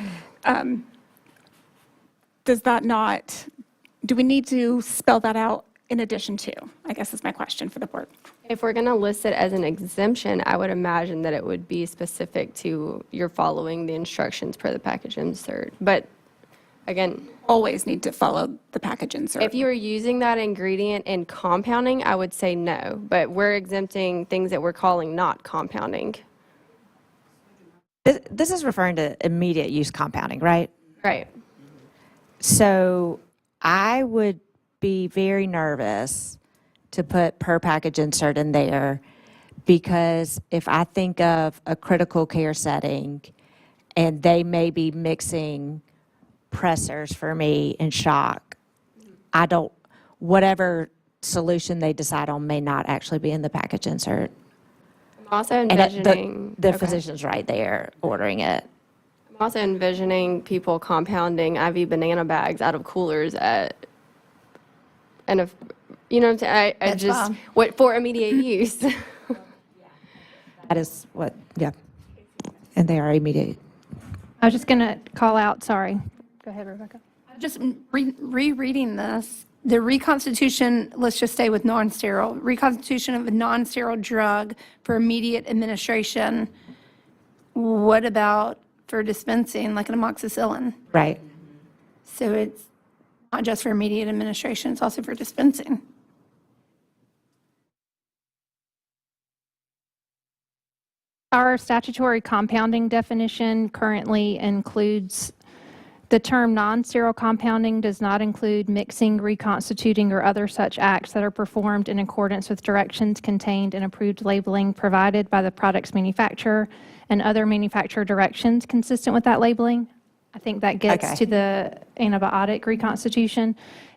does that not, do we need to spell that out in addition to? I guess is my question for the board.
If we're going to list it as an exemption, I would imagine that it would be specific to you're following the instructions per the package insert. But again,
Always need to follow the package insert.
if you are using that ingredient in compounding, I would say no. But we're exempting things that we're calling not compounding.
this is referring to immediate use compounding, right?
Right.
So I would be very nervous to put per package insert in there, because if I think of a critical care setting and they may be mixing pressors for me in shock, whatever solution they decide on may not actually be in the package insert.
I'm also
And
envisioning.
the
okay.
physician's right there ordering it.
I'm also envisioning people compounding IV banana bags out of coolers and if, you know what I'm saying? I
That's
just,
fine.
what, for immediate use.
That is what, yeah. And they are immediate.
I was just going to call out, sorry. Go ahead, Rebecca. Just rereading this, the reconstitution, let's just stay with non-sterile, reconstitution of a non-sterile drug for immediate administration. What about for dispensing, like an amoxicillin?
Right.
So it's not just for immediate administration, it's also for dispensing. Our statutory compounding definition currently includes, the term non-sterile compounding does not include mixing, reconstituting, or other such acts that are performed in accordance with directions contained in approved labeling provided by the product's manufacturer and other manufacturer directions consistent with that labeling. I think that gets
Okay.
to the antibiotic reconstitution.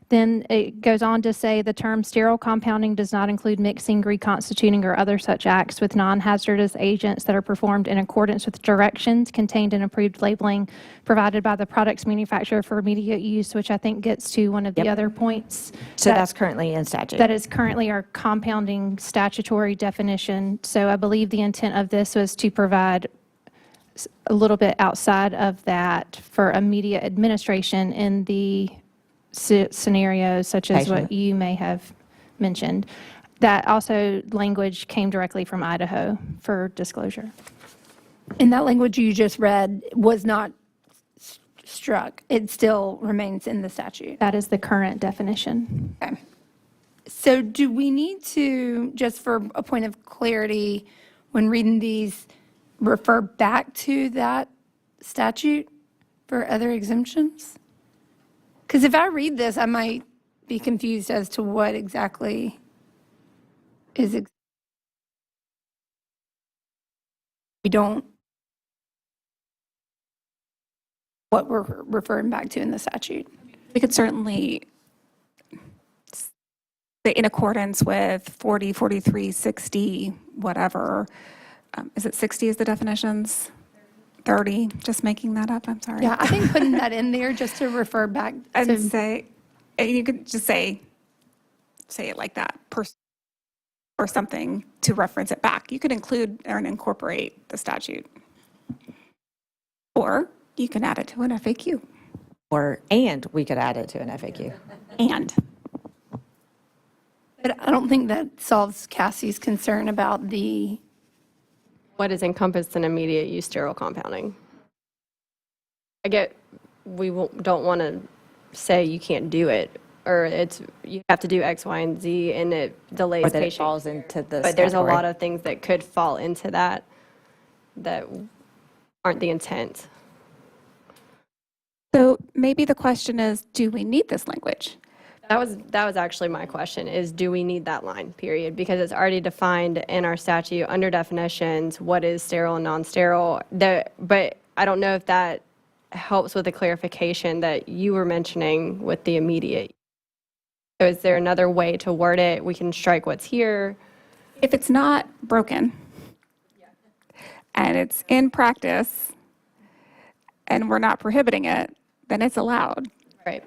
Then it goes on to say the term sterile compounding does not include mixing, reconstituting, or other such acts with non-hazardous agents that are performed in accordance with directions contained in approved labeling provided by the product's manufacturer for immediate use, which I think gets to one of the
Yep.
other points.
So
that-
that's currently in statute.
That is currently our compounding statutory definition. So I believe the intent of this was to provide a little bit outside of that for immediate administration in the scenarios such as what
Patient.
you may have mentioned. That also language came directly from Idaho for disclosure. And that language you just read was not struck. It still remains in the statute. That is the current definition. Okay. So do we need to, just for a point of clarity, when reading these, refer back to that statute for other exemptions? Because if I read this, I might be confused as to what exactly is, we don't, what we're referring back to in the statute.
We could certainly say in accordance with 40, 43, 60, whatever. Is it 60 is the definitions? 30, just making that up, I'm sorry.
Yeah, I think putting that in there just to refer back
And
to,
say, you could just say it like that, or something to reference it back. You could include or incorporate the statute. Or you can add it to an FAQ.
And we could add it to an FAQ.
And.
but I don't think that solves Cassie's concern about
What is encompassed in immediate use sterile compounding? I get, don't want to say you can't do it, or you have to do X, Y, and Z, and it delays
Or that it
patient
falls
care.
into this
But there's a
category.
lot of things that could fall into that aren't the intent.
So maybe the question is, do we need this language?
That was actually my question, is do we need that line, period? Because it's already defined in our statute under definitions, what is sterile and non-sterile. But I don't know if that helps with the clarification that you were mentioning with the immediate. So is there another way to word it? We can strike what's here.
If it's not broken and it's in practice and we're not prohibiting it, then it's allowed.
Right.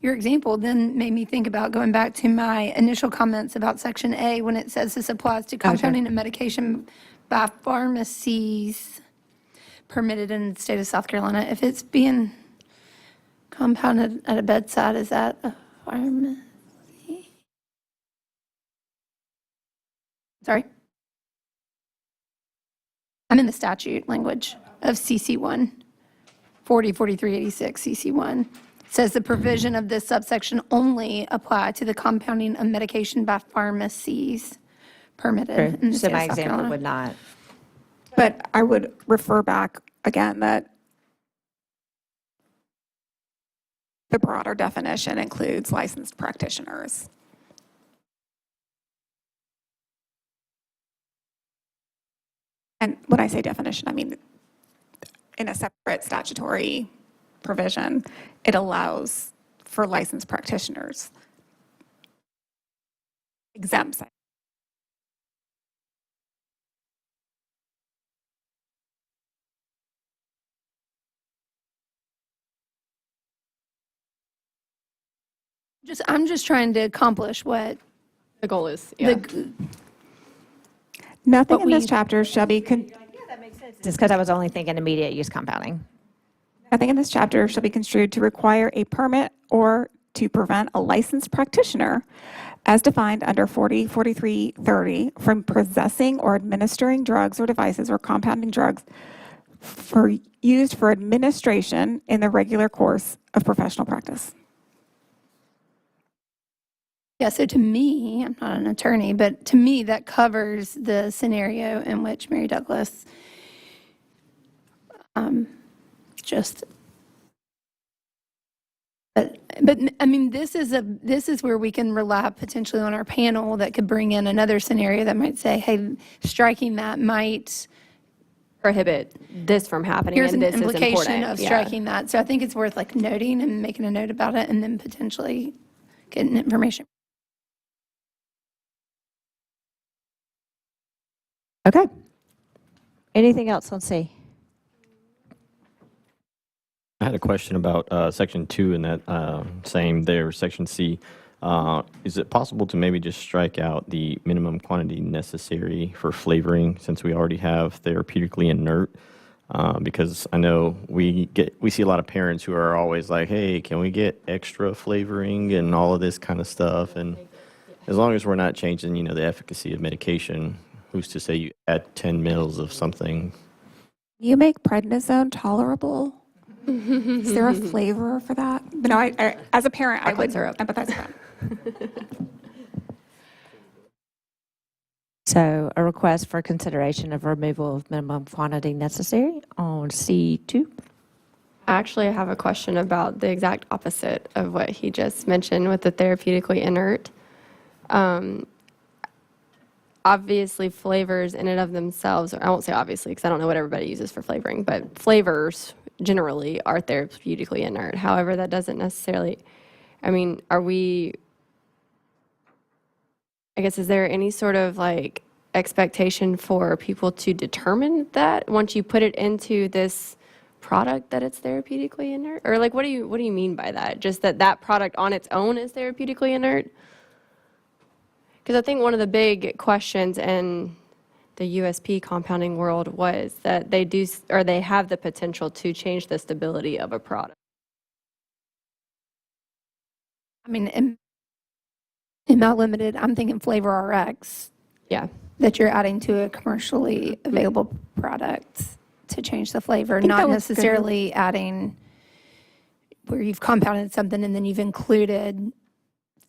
your example then made me think about going back to my initial comments about Section A when it says this applies to compounding of medication by pharmacies permitted in the state of South Carolina. If it's being compounded at a bedside, is that a pharmacy? Sorry? I'm in the statute language of CC1, 404386 CC1. It says the provision of this subsection only apply to the compounding of medication by pharmacies permitted in the
So
state
my
of South
example
Carolina.
would not.
But I would refer back again that the broader definition includes licensed practitioners. And when I say definition, I mean in a separate statutory provision, it allows for licensed practitioners. Exempts it.
I'm just trying to accomplish what
The goal is, yeah.
Nothing
But
in this
we-
chapter shall be
Just because I was only thinking immediate use compounding.
Nothing in this chapter shall be construed to require a permit or to prevent a licensed practitioner, as defined under 404330, from possessing or administering drugs or devices or compounding drugs used for administration in the regular course of professional practice.
Yeah, so to me, I'm not an attorney, but to me, that covers the scenario in which Mary Douglas just, but I mean, this is where we can rely potentially on our panel that could bring in another scenario that might say, hey, striking that might,
Prohibit this from happening,
here's
and
an
this is important.
implication of
Yeah.
striking that. So I think it's worth like noting and making a note about it and then potentially getting information.
Okay. Anything else on C?
I had a question about Section 2 in that same there, Section C. Is it possible to maybe just strike out the minimum quantity necessary for flavoring, since we already have therapeutically inert? Because I know we see a lot of parents who are always like, hey, can we get extra flavoring and all of this kind of stuff? And as long as we're not changing, the efficacy of medication, who's to say you add 10 mils of something?
You make prednisone tolerable? Is there a flavor for that? But no, I as a parent, I would empathize with that.
So a request for consideration of removal of minimum quantity necessary on C2.
Actually, I have a question about the exact opposite of what he just mentioned with the therapeutically inert. Obviously, flavors in and of themselves, or I won't say obviously because I don't know what everybody uses for flavoring, but flavors generally are therapeutically inert. However, that doesn't necessarily, I mean, I guess, is there any sort of like expectation for people to determine that once you put it into this product that it's therapeutically inert? Or like, what do you mean by that? Just that product on its own is therapeutically inert? Because I think one of the big questions in the USP compounding world was that they do, or they have the potential to change the stability of a product.
I mean, in my limited, I'm thinking Flavor RX
Yeah.
that you're adding to a commercially available product to change the flavor,
think
not
that was good.
necessarily adding where you've compounded something and then you've included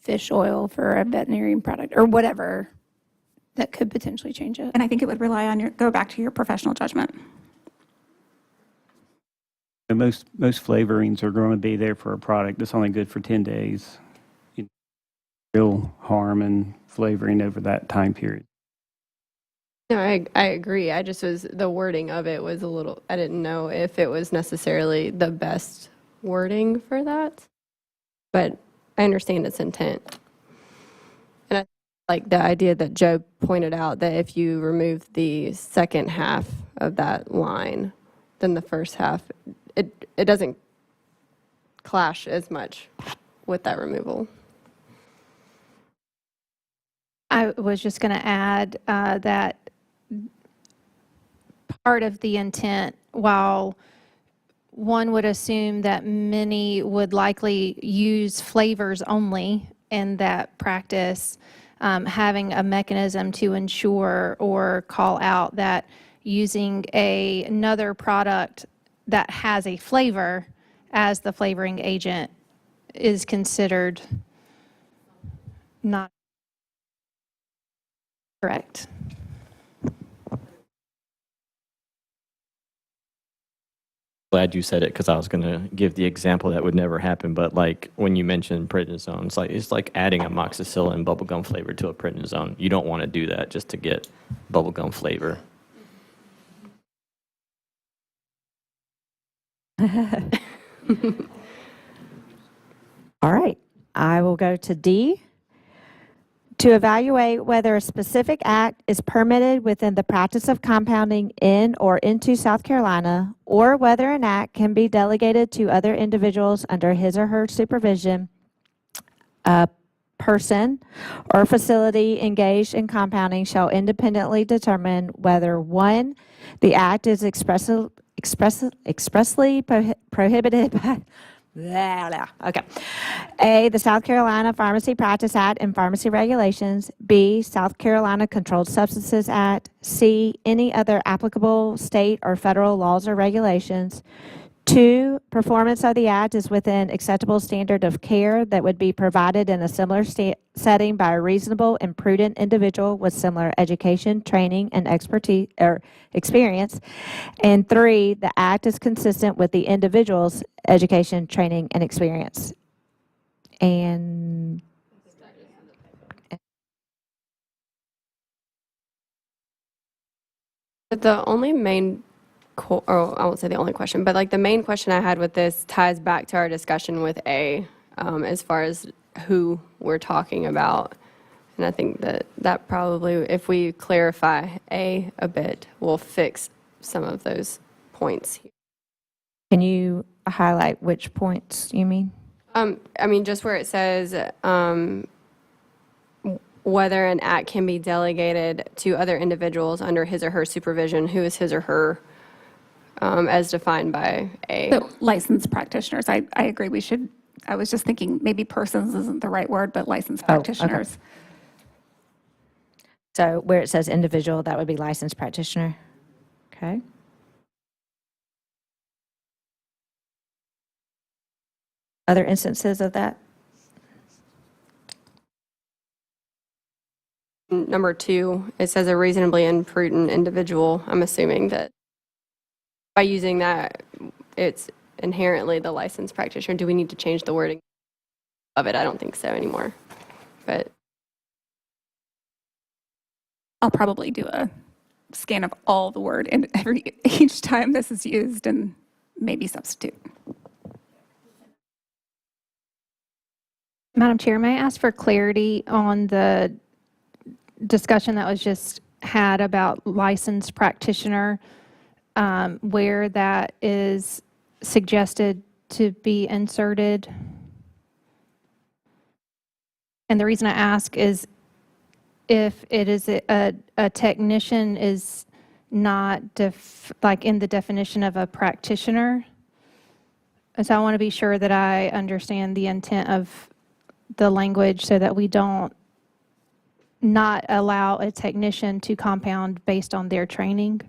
fish oil for a veterinarian product or whatever that could potentially change it.
And I think it would rely on go back to your professional judgment.
And most flavorings are going to be there for a product that's only good for 10 days. Real harm in flavoring over that time period.
No, I agree. I just the wording of it was a little, I didn't know if it was necessarily the best wording for that, but I understand its intent. And I like the idea that Joe pointed out that if you remove the second half of that line, then the first half, it doesn't clash as much with that removal.
I was just going to add that part of the intent, while one would assume that many would likely use flavors only in that practice, having a mechanism to ensure or call out that using another product that has a flavor as the flavoring agent is considered not correct.
Glad you said it because I was going to give the example that would never happen. But like when you mentioned prednisone, it's like adding amoxicillin bubblegum flavor to a prednisone. You don't want to do that just to get bubblegum flavor.
All right, I will go to D. To evaluate whether a specific act is permitted within the practice of compounding in or into South Carolina, or whether an act can be delegated to other individuals under his or her supervision, a person or facility engaged in compounding shall independently determine whether, 1, the act is expressly prohibited by okay. A, the South Carolina Pharmacy Practice Act and pharmacy regulations. B, South Carolina Controlled Substances Act. C, any other applicable state or federal laws or regulations. 2, performance of the act is within acceptable standard of care that would be provided in a similar setting by a reasonable and prudent individual with similar education, training, and expertise or experience. And 3, the act is consistent with the individual's education, training, and experience. And
The only main, I won't say the only question, but like the main question I had with this ties back to our discussion with A, as far as who we're talking about. And I think that probably, if we clarify A a bit, will fix some of those points.
can you highlight which points you mean?
I mean, just where it says whether an act can be delegated to other individuals under his or her supervision, who is his or her, as defined by A.
So licensed practitioners, I agree, we should, I was just thinking maybe persons isn't the right word, but licensed
okay.
practitioners.
So where it says individual, that would be licensed practitioner. Okay. Other instances of that?
Number 2, it says a reasonably imprudent individual. I'm assuming that by using that, it's inherently the licensed practitioner. Do we need to change the wording of it? I don't think so anymore. But
I'll probably do a scan of all the word and each time this is used and maybe substitute.
Madam Chair, may I ask for clarity on the discussion that was just had about licensed practitioner, where that is suggested to be inserted? And the reason I ask is if it is a technician is not like in the definition of a practitioner. So I want to be sure that I understand the intent of the language so that we don't not allow a technician to compound based on their training.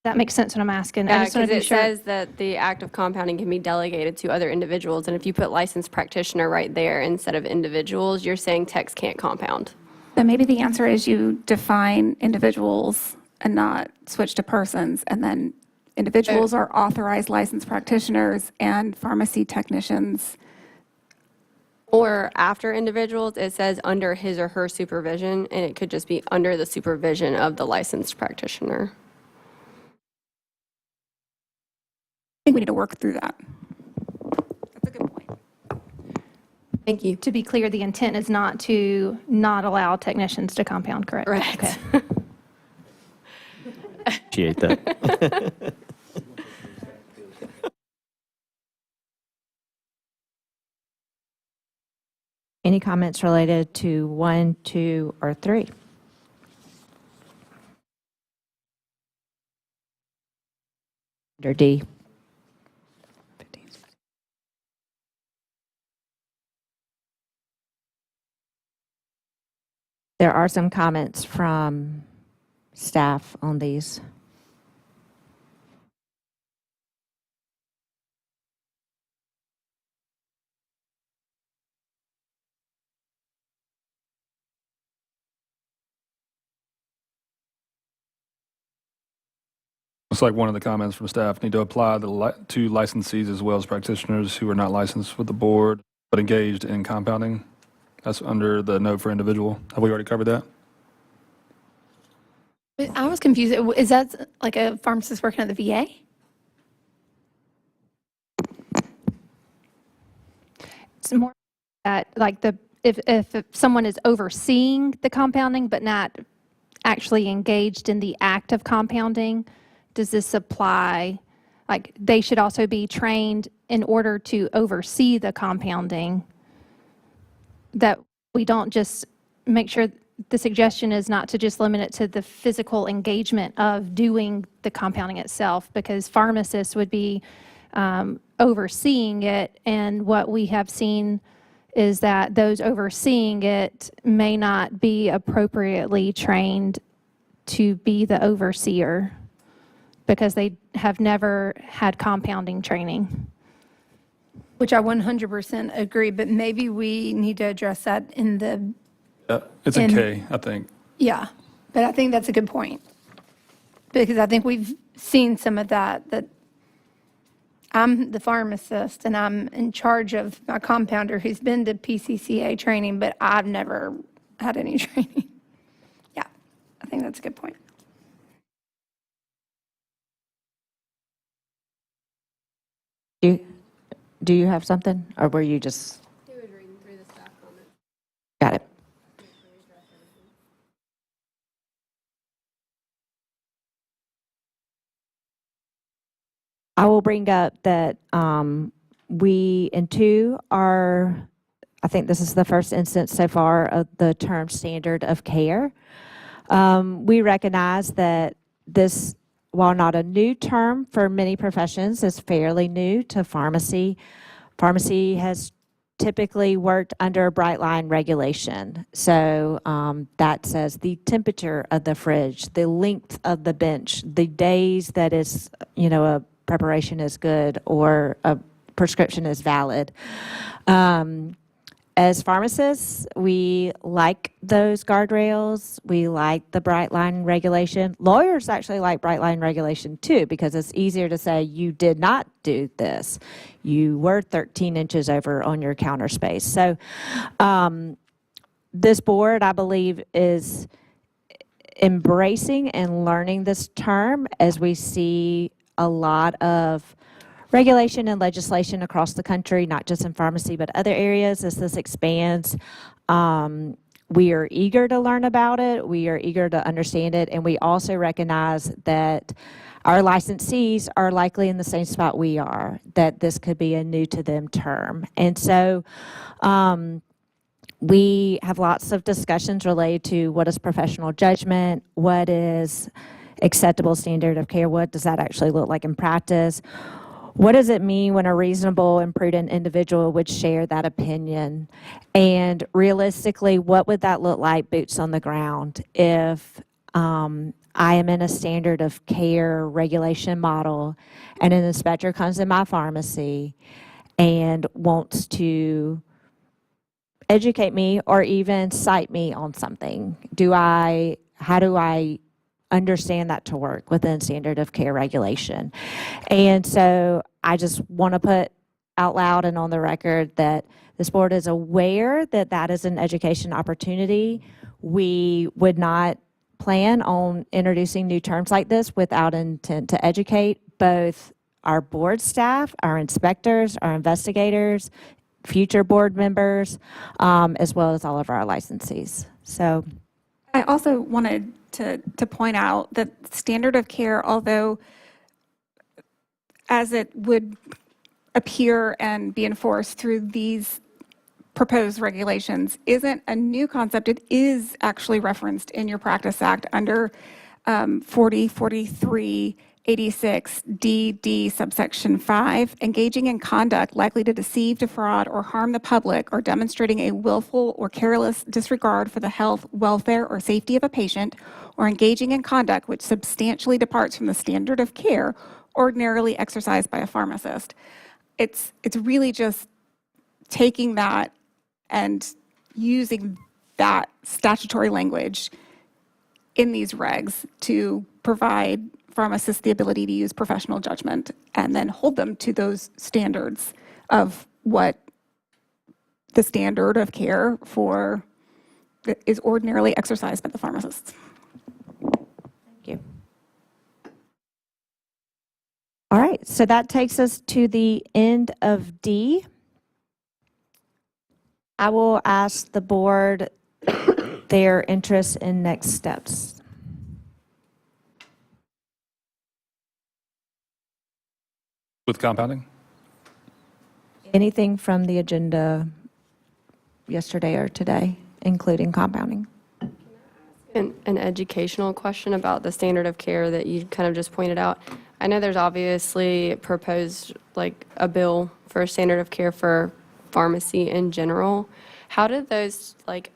That makes sense what I'm asking. I
yeah,
just want
because
to be
it
sure.
says that the act of compounding can be delegated to other individuals. And if you put licensed practitioner right there instead of individuals, you're saying techs can't compound.
Then maybe the answer is you define individuals and not switch to persons, and then individuals are authorized licensed practitioners and pharmacy technicians.
Or after individuals, it says under his or her supervision, and it could just be under the supervision of the licensed practitioner.
I think we need to work through that. That's a good point.
Thank you.
To be clear, the intent is not to not allow technicians to compound, correct?
Correct.
Okay.
Appreciate that.
Any comments related to 1, 2, or 3? Under D. There are some comments from staff on these.
It's like one of the comments from staff, need to apply to licensees as well as practitioners who are not licensed with the board but engaged in compounding. That's under the note for individual. Have we already covered that?
I was confused. Is that like a pharmacist working at the VA? It's more that like if someone is overseeing the compounding but not actually engaged in the act of compounding, does this apply? Like they should also be trained in order to oversee the compounding, that we don't just make sure the suggestion is not to just limit it to the physical engagement of doing the compounding itself, because pharmacists would be overseeing it, and what we have seen is that those overseeing it may not be appropriately trained to be the overseer because they have never had compounding training. Which I 100% agree, but maybe we need to address that in the,
It's in K, I think.
yeah, but I think that's a good point. Because I think we've seen some of that I'm the pharmacist and I'm in charge of my compounder who's been to PCCA training, but I've never had any training. Yeah, I think that's a good point.
Do you have something, or were you just?
He was reading through the staff comments.
Got it. I will bring up that we, in 2, are, I think this is the first instance so far of the term standard of care. We recognize that this, while not a new term for many professions, is fairly new to pharmacy. Pharmacy has typically worked under a bright line regulation. So that says the temperature of the fridge, the length of the bench, the days that is, a preparation is good or a prescription is valid. as pharmacists, we like those guardrails. We like the bright line regulation. Lawyers actually like bright line regulation too, because it's easier to say you did not do this. You were 13 inches over on your counter space. So this board, I believe, is embracing and learning this term as we see a lot of regulation and legislation across the country, not just in pharmacy, but other areas as this expands. We are eager to learn about it. We are eager to understand it. And we also recognize that our licensees are likely in the same spot we are, that this could be a new to them term. And so we have lots of discussions related to what is professional judgment, what is acceptable standard of care, what does that actually look like in practice? What does it mean when a reasonable and prudent individual would share that opinion? And realistically, what would that look like boots on the ground if I am in a standard of care regulation model and an inspector comes in my pharmacy and wants to educate me or even cite me on something? How do I understand that to work within standard of care regulation? And so I just want to put out loud and on the record that this board is aware that that is an education opportunity. We would not plan on introducing new terms like this without intent to educate both our board staff, our inspectors, our investigators, future board members, as well as all of our licensees. So
I also wanted to point out that standard of care, although as it would appear and be enforced through these proposed regulations, isn't a new concept. It is actually referenced in your Practice Act under 404386DD subsection 5, engaging in conduct likely to deceive, defraud, or harm the public, or demonstrating a willful or careless disregard for the health, welfare, or safety of a patient, or engaging in conduct which substantially departs from the standard of care ordinarily exercised by a pharmacist. It's really just taking that and using that statutory language in these regs to provide pharmacists the ability to use professional judgment and then hold them to those standards of what the standard of care for is ordinarily exercised by the pharmacists.
thank you. All right, so that takes us to the end of D. I will ask the board their interest in next steps.
With compounding?
Anything from the agenda yesterday or today, including compounding?
An educational question about the standard of care that you kind of just pointed out. I know there's obviously proposed like a bill for a standard of care for pharmacy in general. How did those like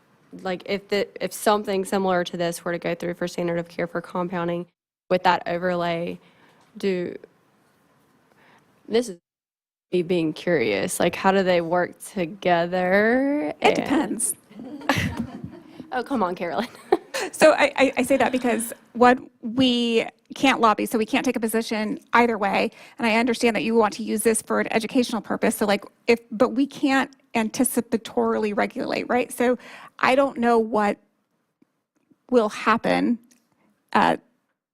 if something similar to this were to go through for standard of care for compounding with that overlay, this is me being curious, like how do they work together?
It depends.
Oh, come on, Carolyn.
So I say that because what we can't lobby, so we can't take a position either way. And I understand that you want to use this for an educational purpose. So but we can't anticipatorily regulate, right? So I don't know what will happen at,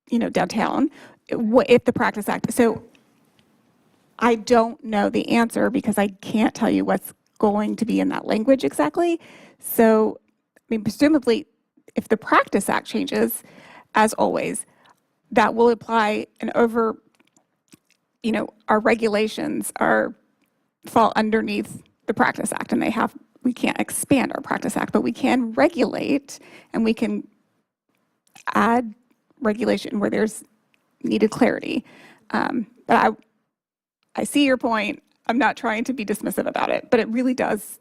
downtown if the Practice Act. So I don't know the answer because I can't tell you what's going to be in that language exactly. So, presumably, if the Practice Act changes, as always, that will apply and over, our regulations fall underneath the Practice Act and we can't expand our Practice Act, but we can regulate and we can add regulation where there's needed clarity. But I see your point. I'm not trying to be dismissive about it, but it really does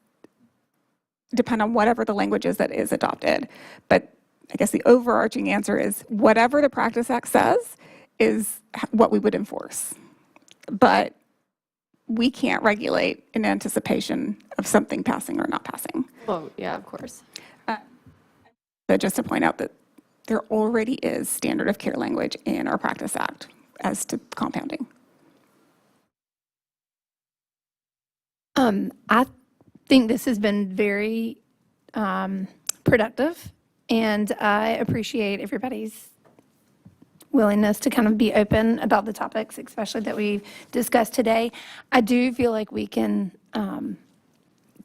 depend on whatever the language is that is adopted. But I guess the overarching answer is whatever the Practice Act says is what we would enforce. But we can't regulate in anticipation of something passing or not passing.
Well, yeah, of course.
But just to point out that there already is standard of care language in our Practice Act as to compounding.
I think this has been very productive, and I appreciate everybody's willingness to kind of be open about the topics, especially that we've discussed today. I do feel like we can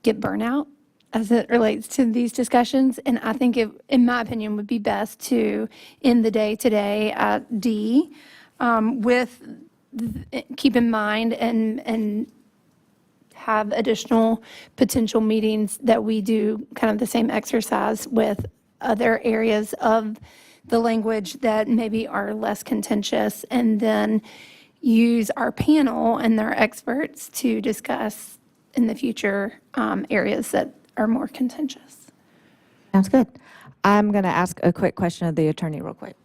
get burnout as it relates to these discussions, and I think it, in my opinion, would be best to end the day today at D with, keep in mind and have additional potential meetings that we do kind of the same exercise with other areas of the language that maybe are less contentious, and then use our panel and their experts to discuss in the future areas that are more contentious.
Sounds good. I'm going to ask a quick question of the attorney real quick.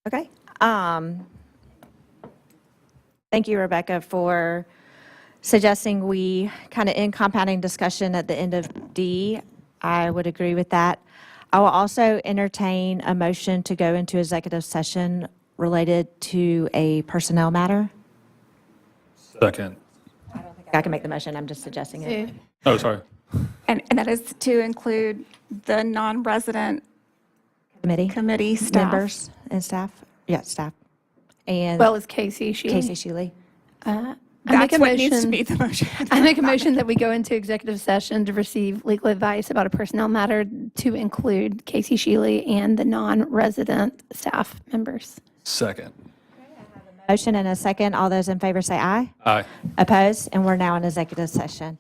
Okay. Thank you, Rebecca, for suggesting we kind of end compounding discussion at the end of D. I would agree with that. I will also entertain a motion to go into executive session related to a personnel matter.
Second.
I can make the motion, I'm just suggesting it.
Oh, sorry.
And that is to include the non-resident
Committee
committee staff.
members and staff, yeah, staff. And
Well as Casey,
Casey Shealy.
I make
That's
a
what needs to
motion.
be the motion.
I make a motion that we go into executive session to receive legal advice about a personnel matter to include Casey Shealy and the non-resident staff members.
Second.
Motion and a second. All those in favor say aye.
Aye.
Opposed? And we're now in executive session.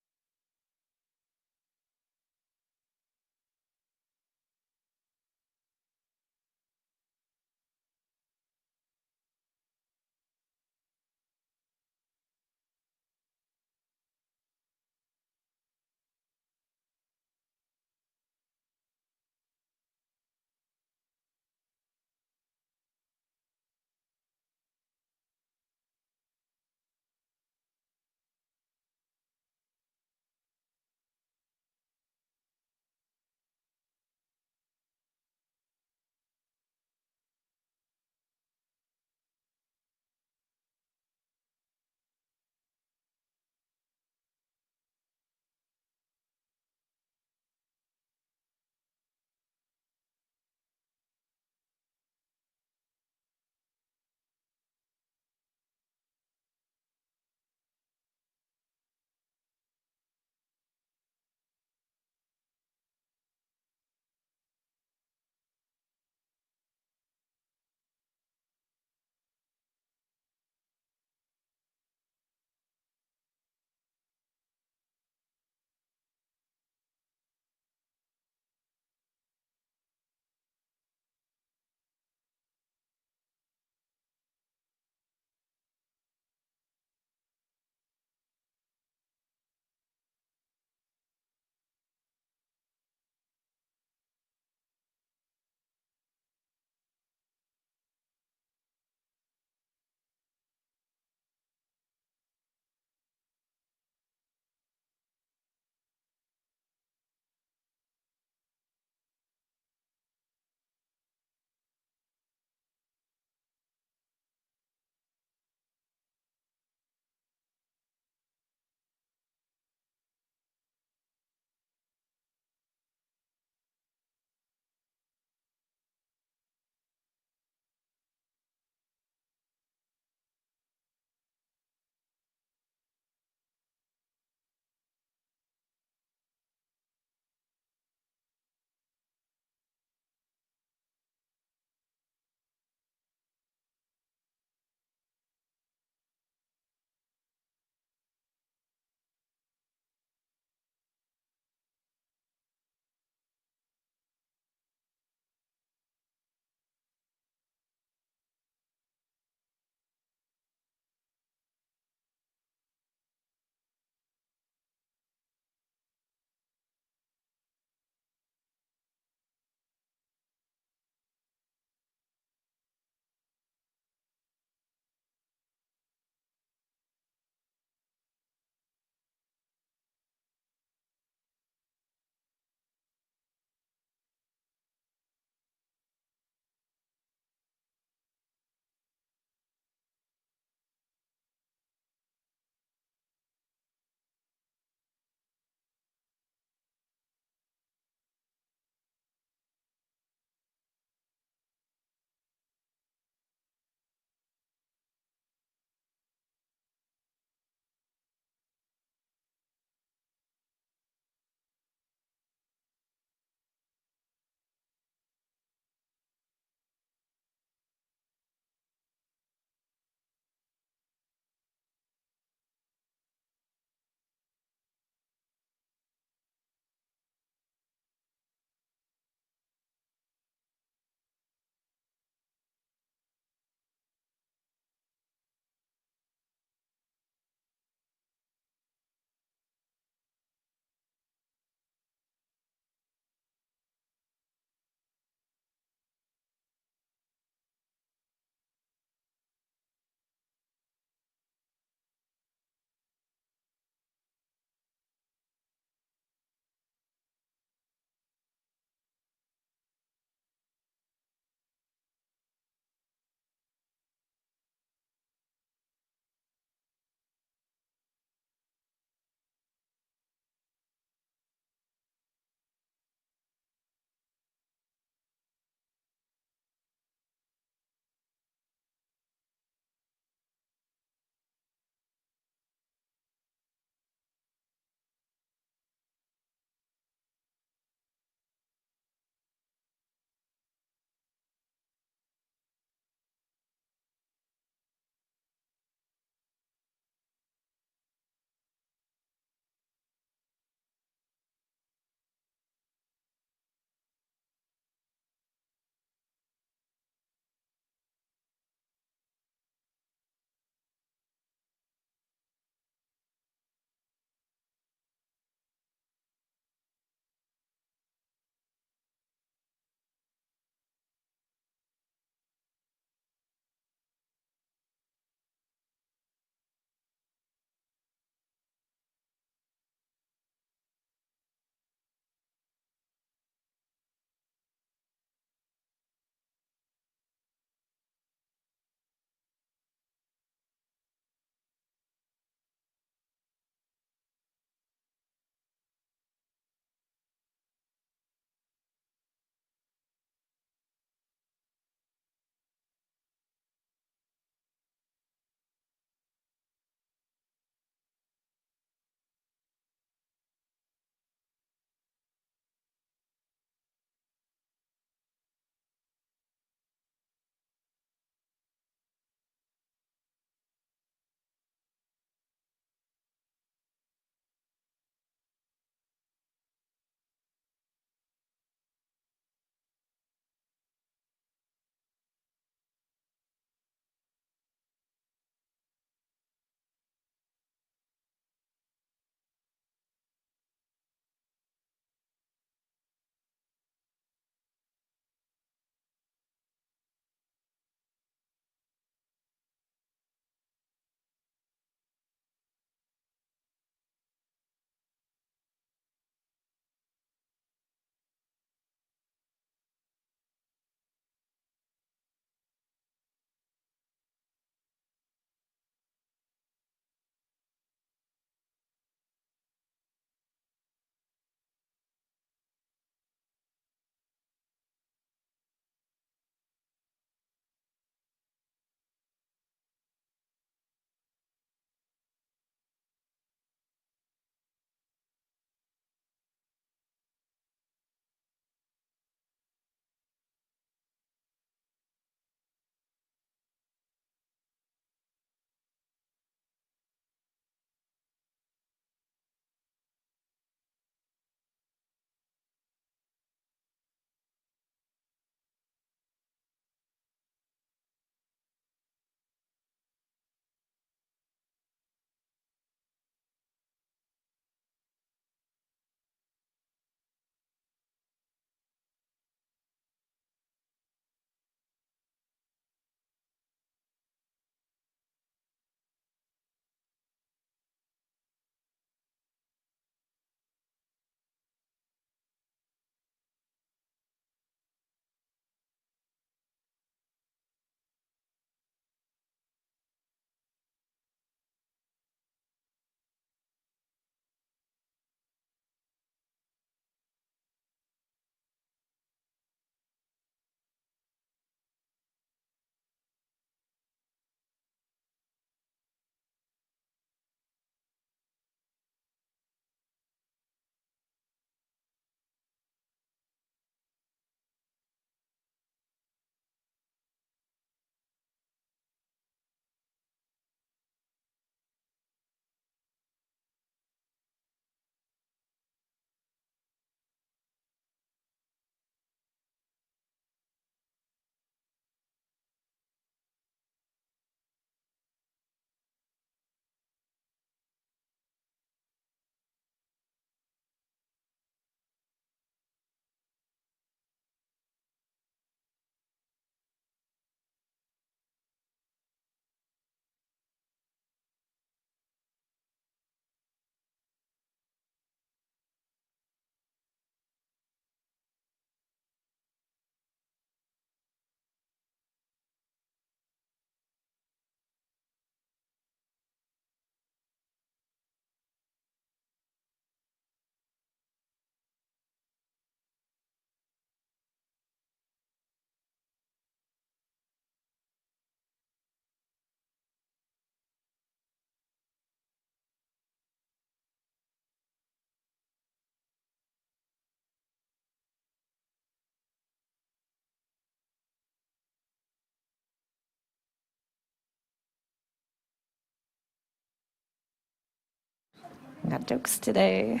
Got jokes today.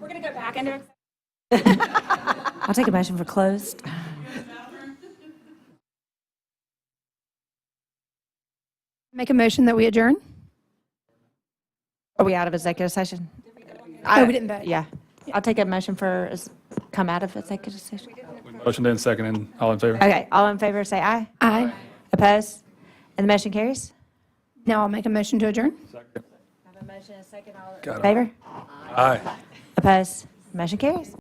We're going to go back into.
I'll take a motion for closed.
Make a motion that we adjourn?
Are we out of executive session?
Oh, we didn't vote.
Yeah. I'll take a motion for, come out of executive session.
Motion then, second, and all in favor?
Okay, all in favor, say aye.
Aye.
Opposed? And the motion carries?
Now I'll make a motion to adjourn.
Have a motion, a second, all
Got it.
in favor?
Aye.
Opposed? Motion carries.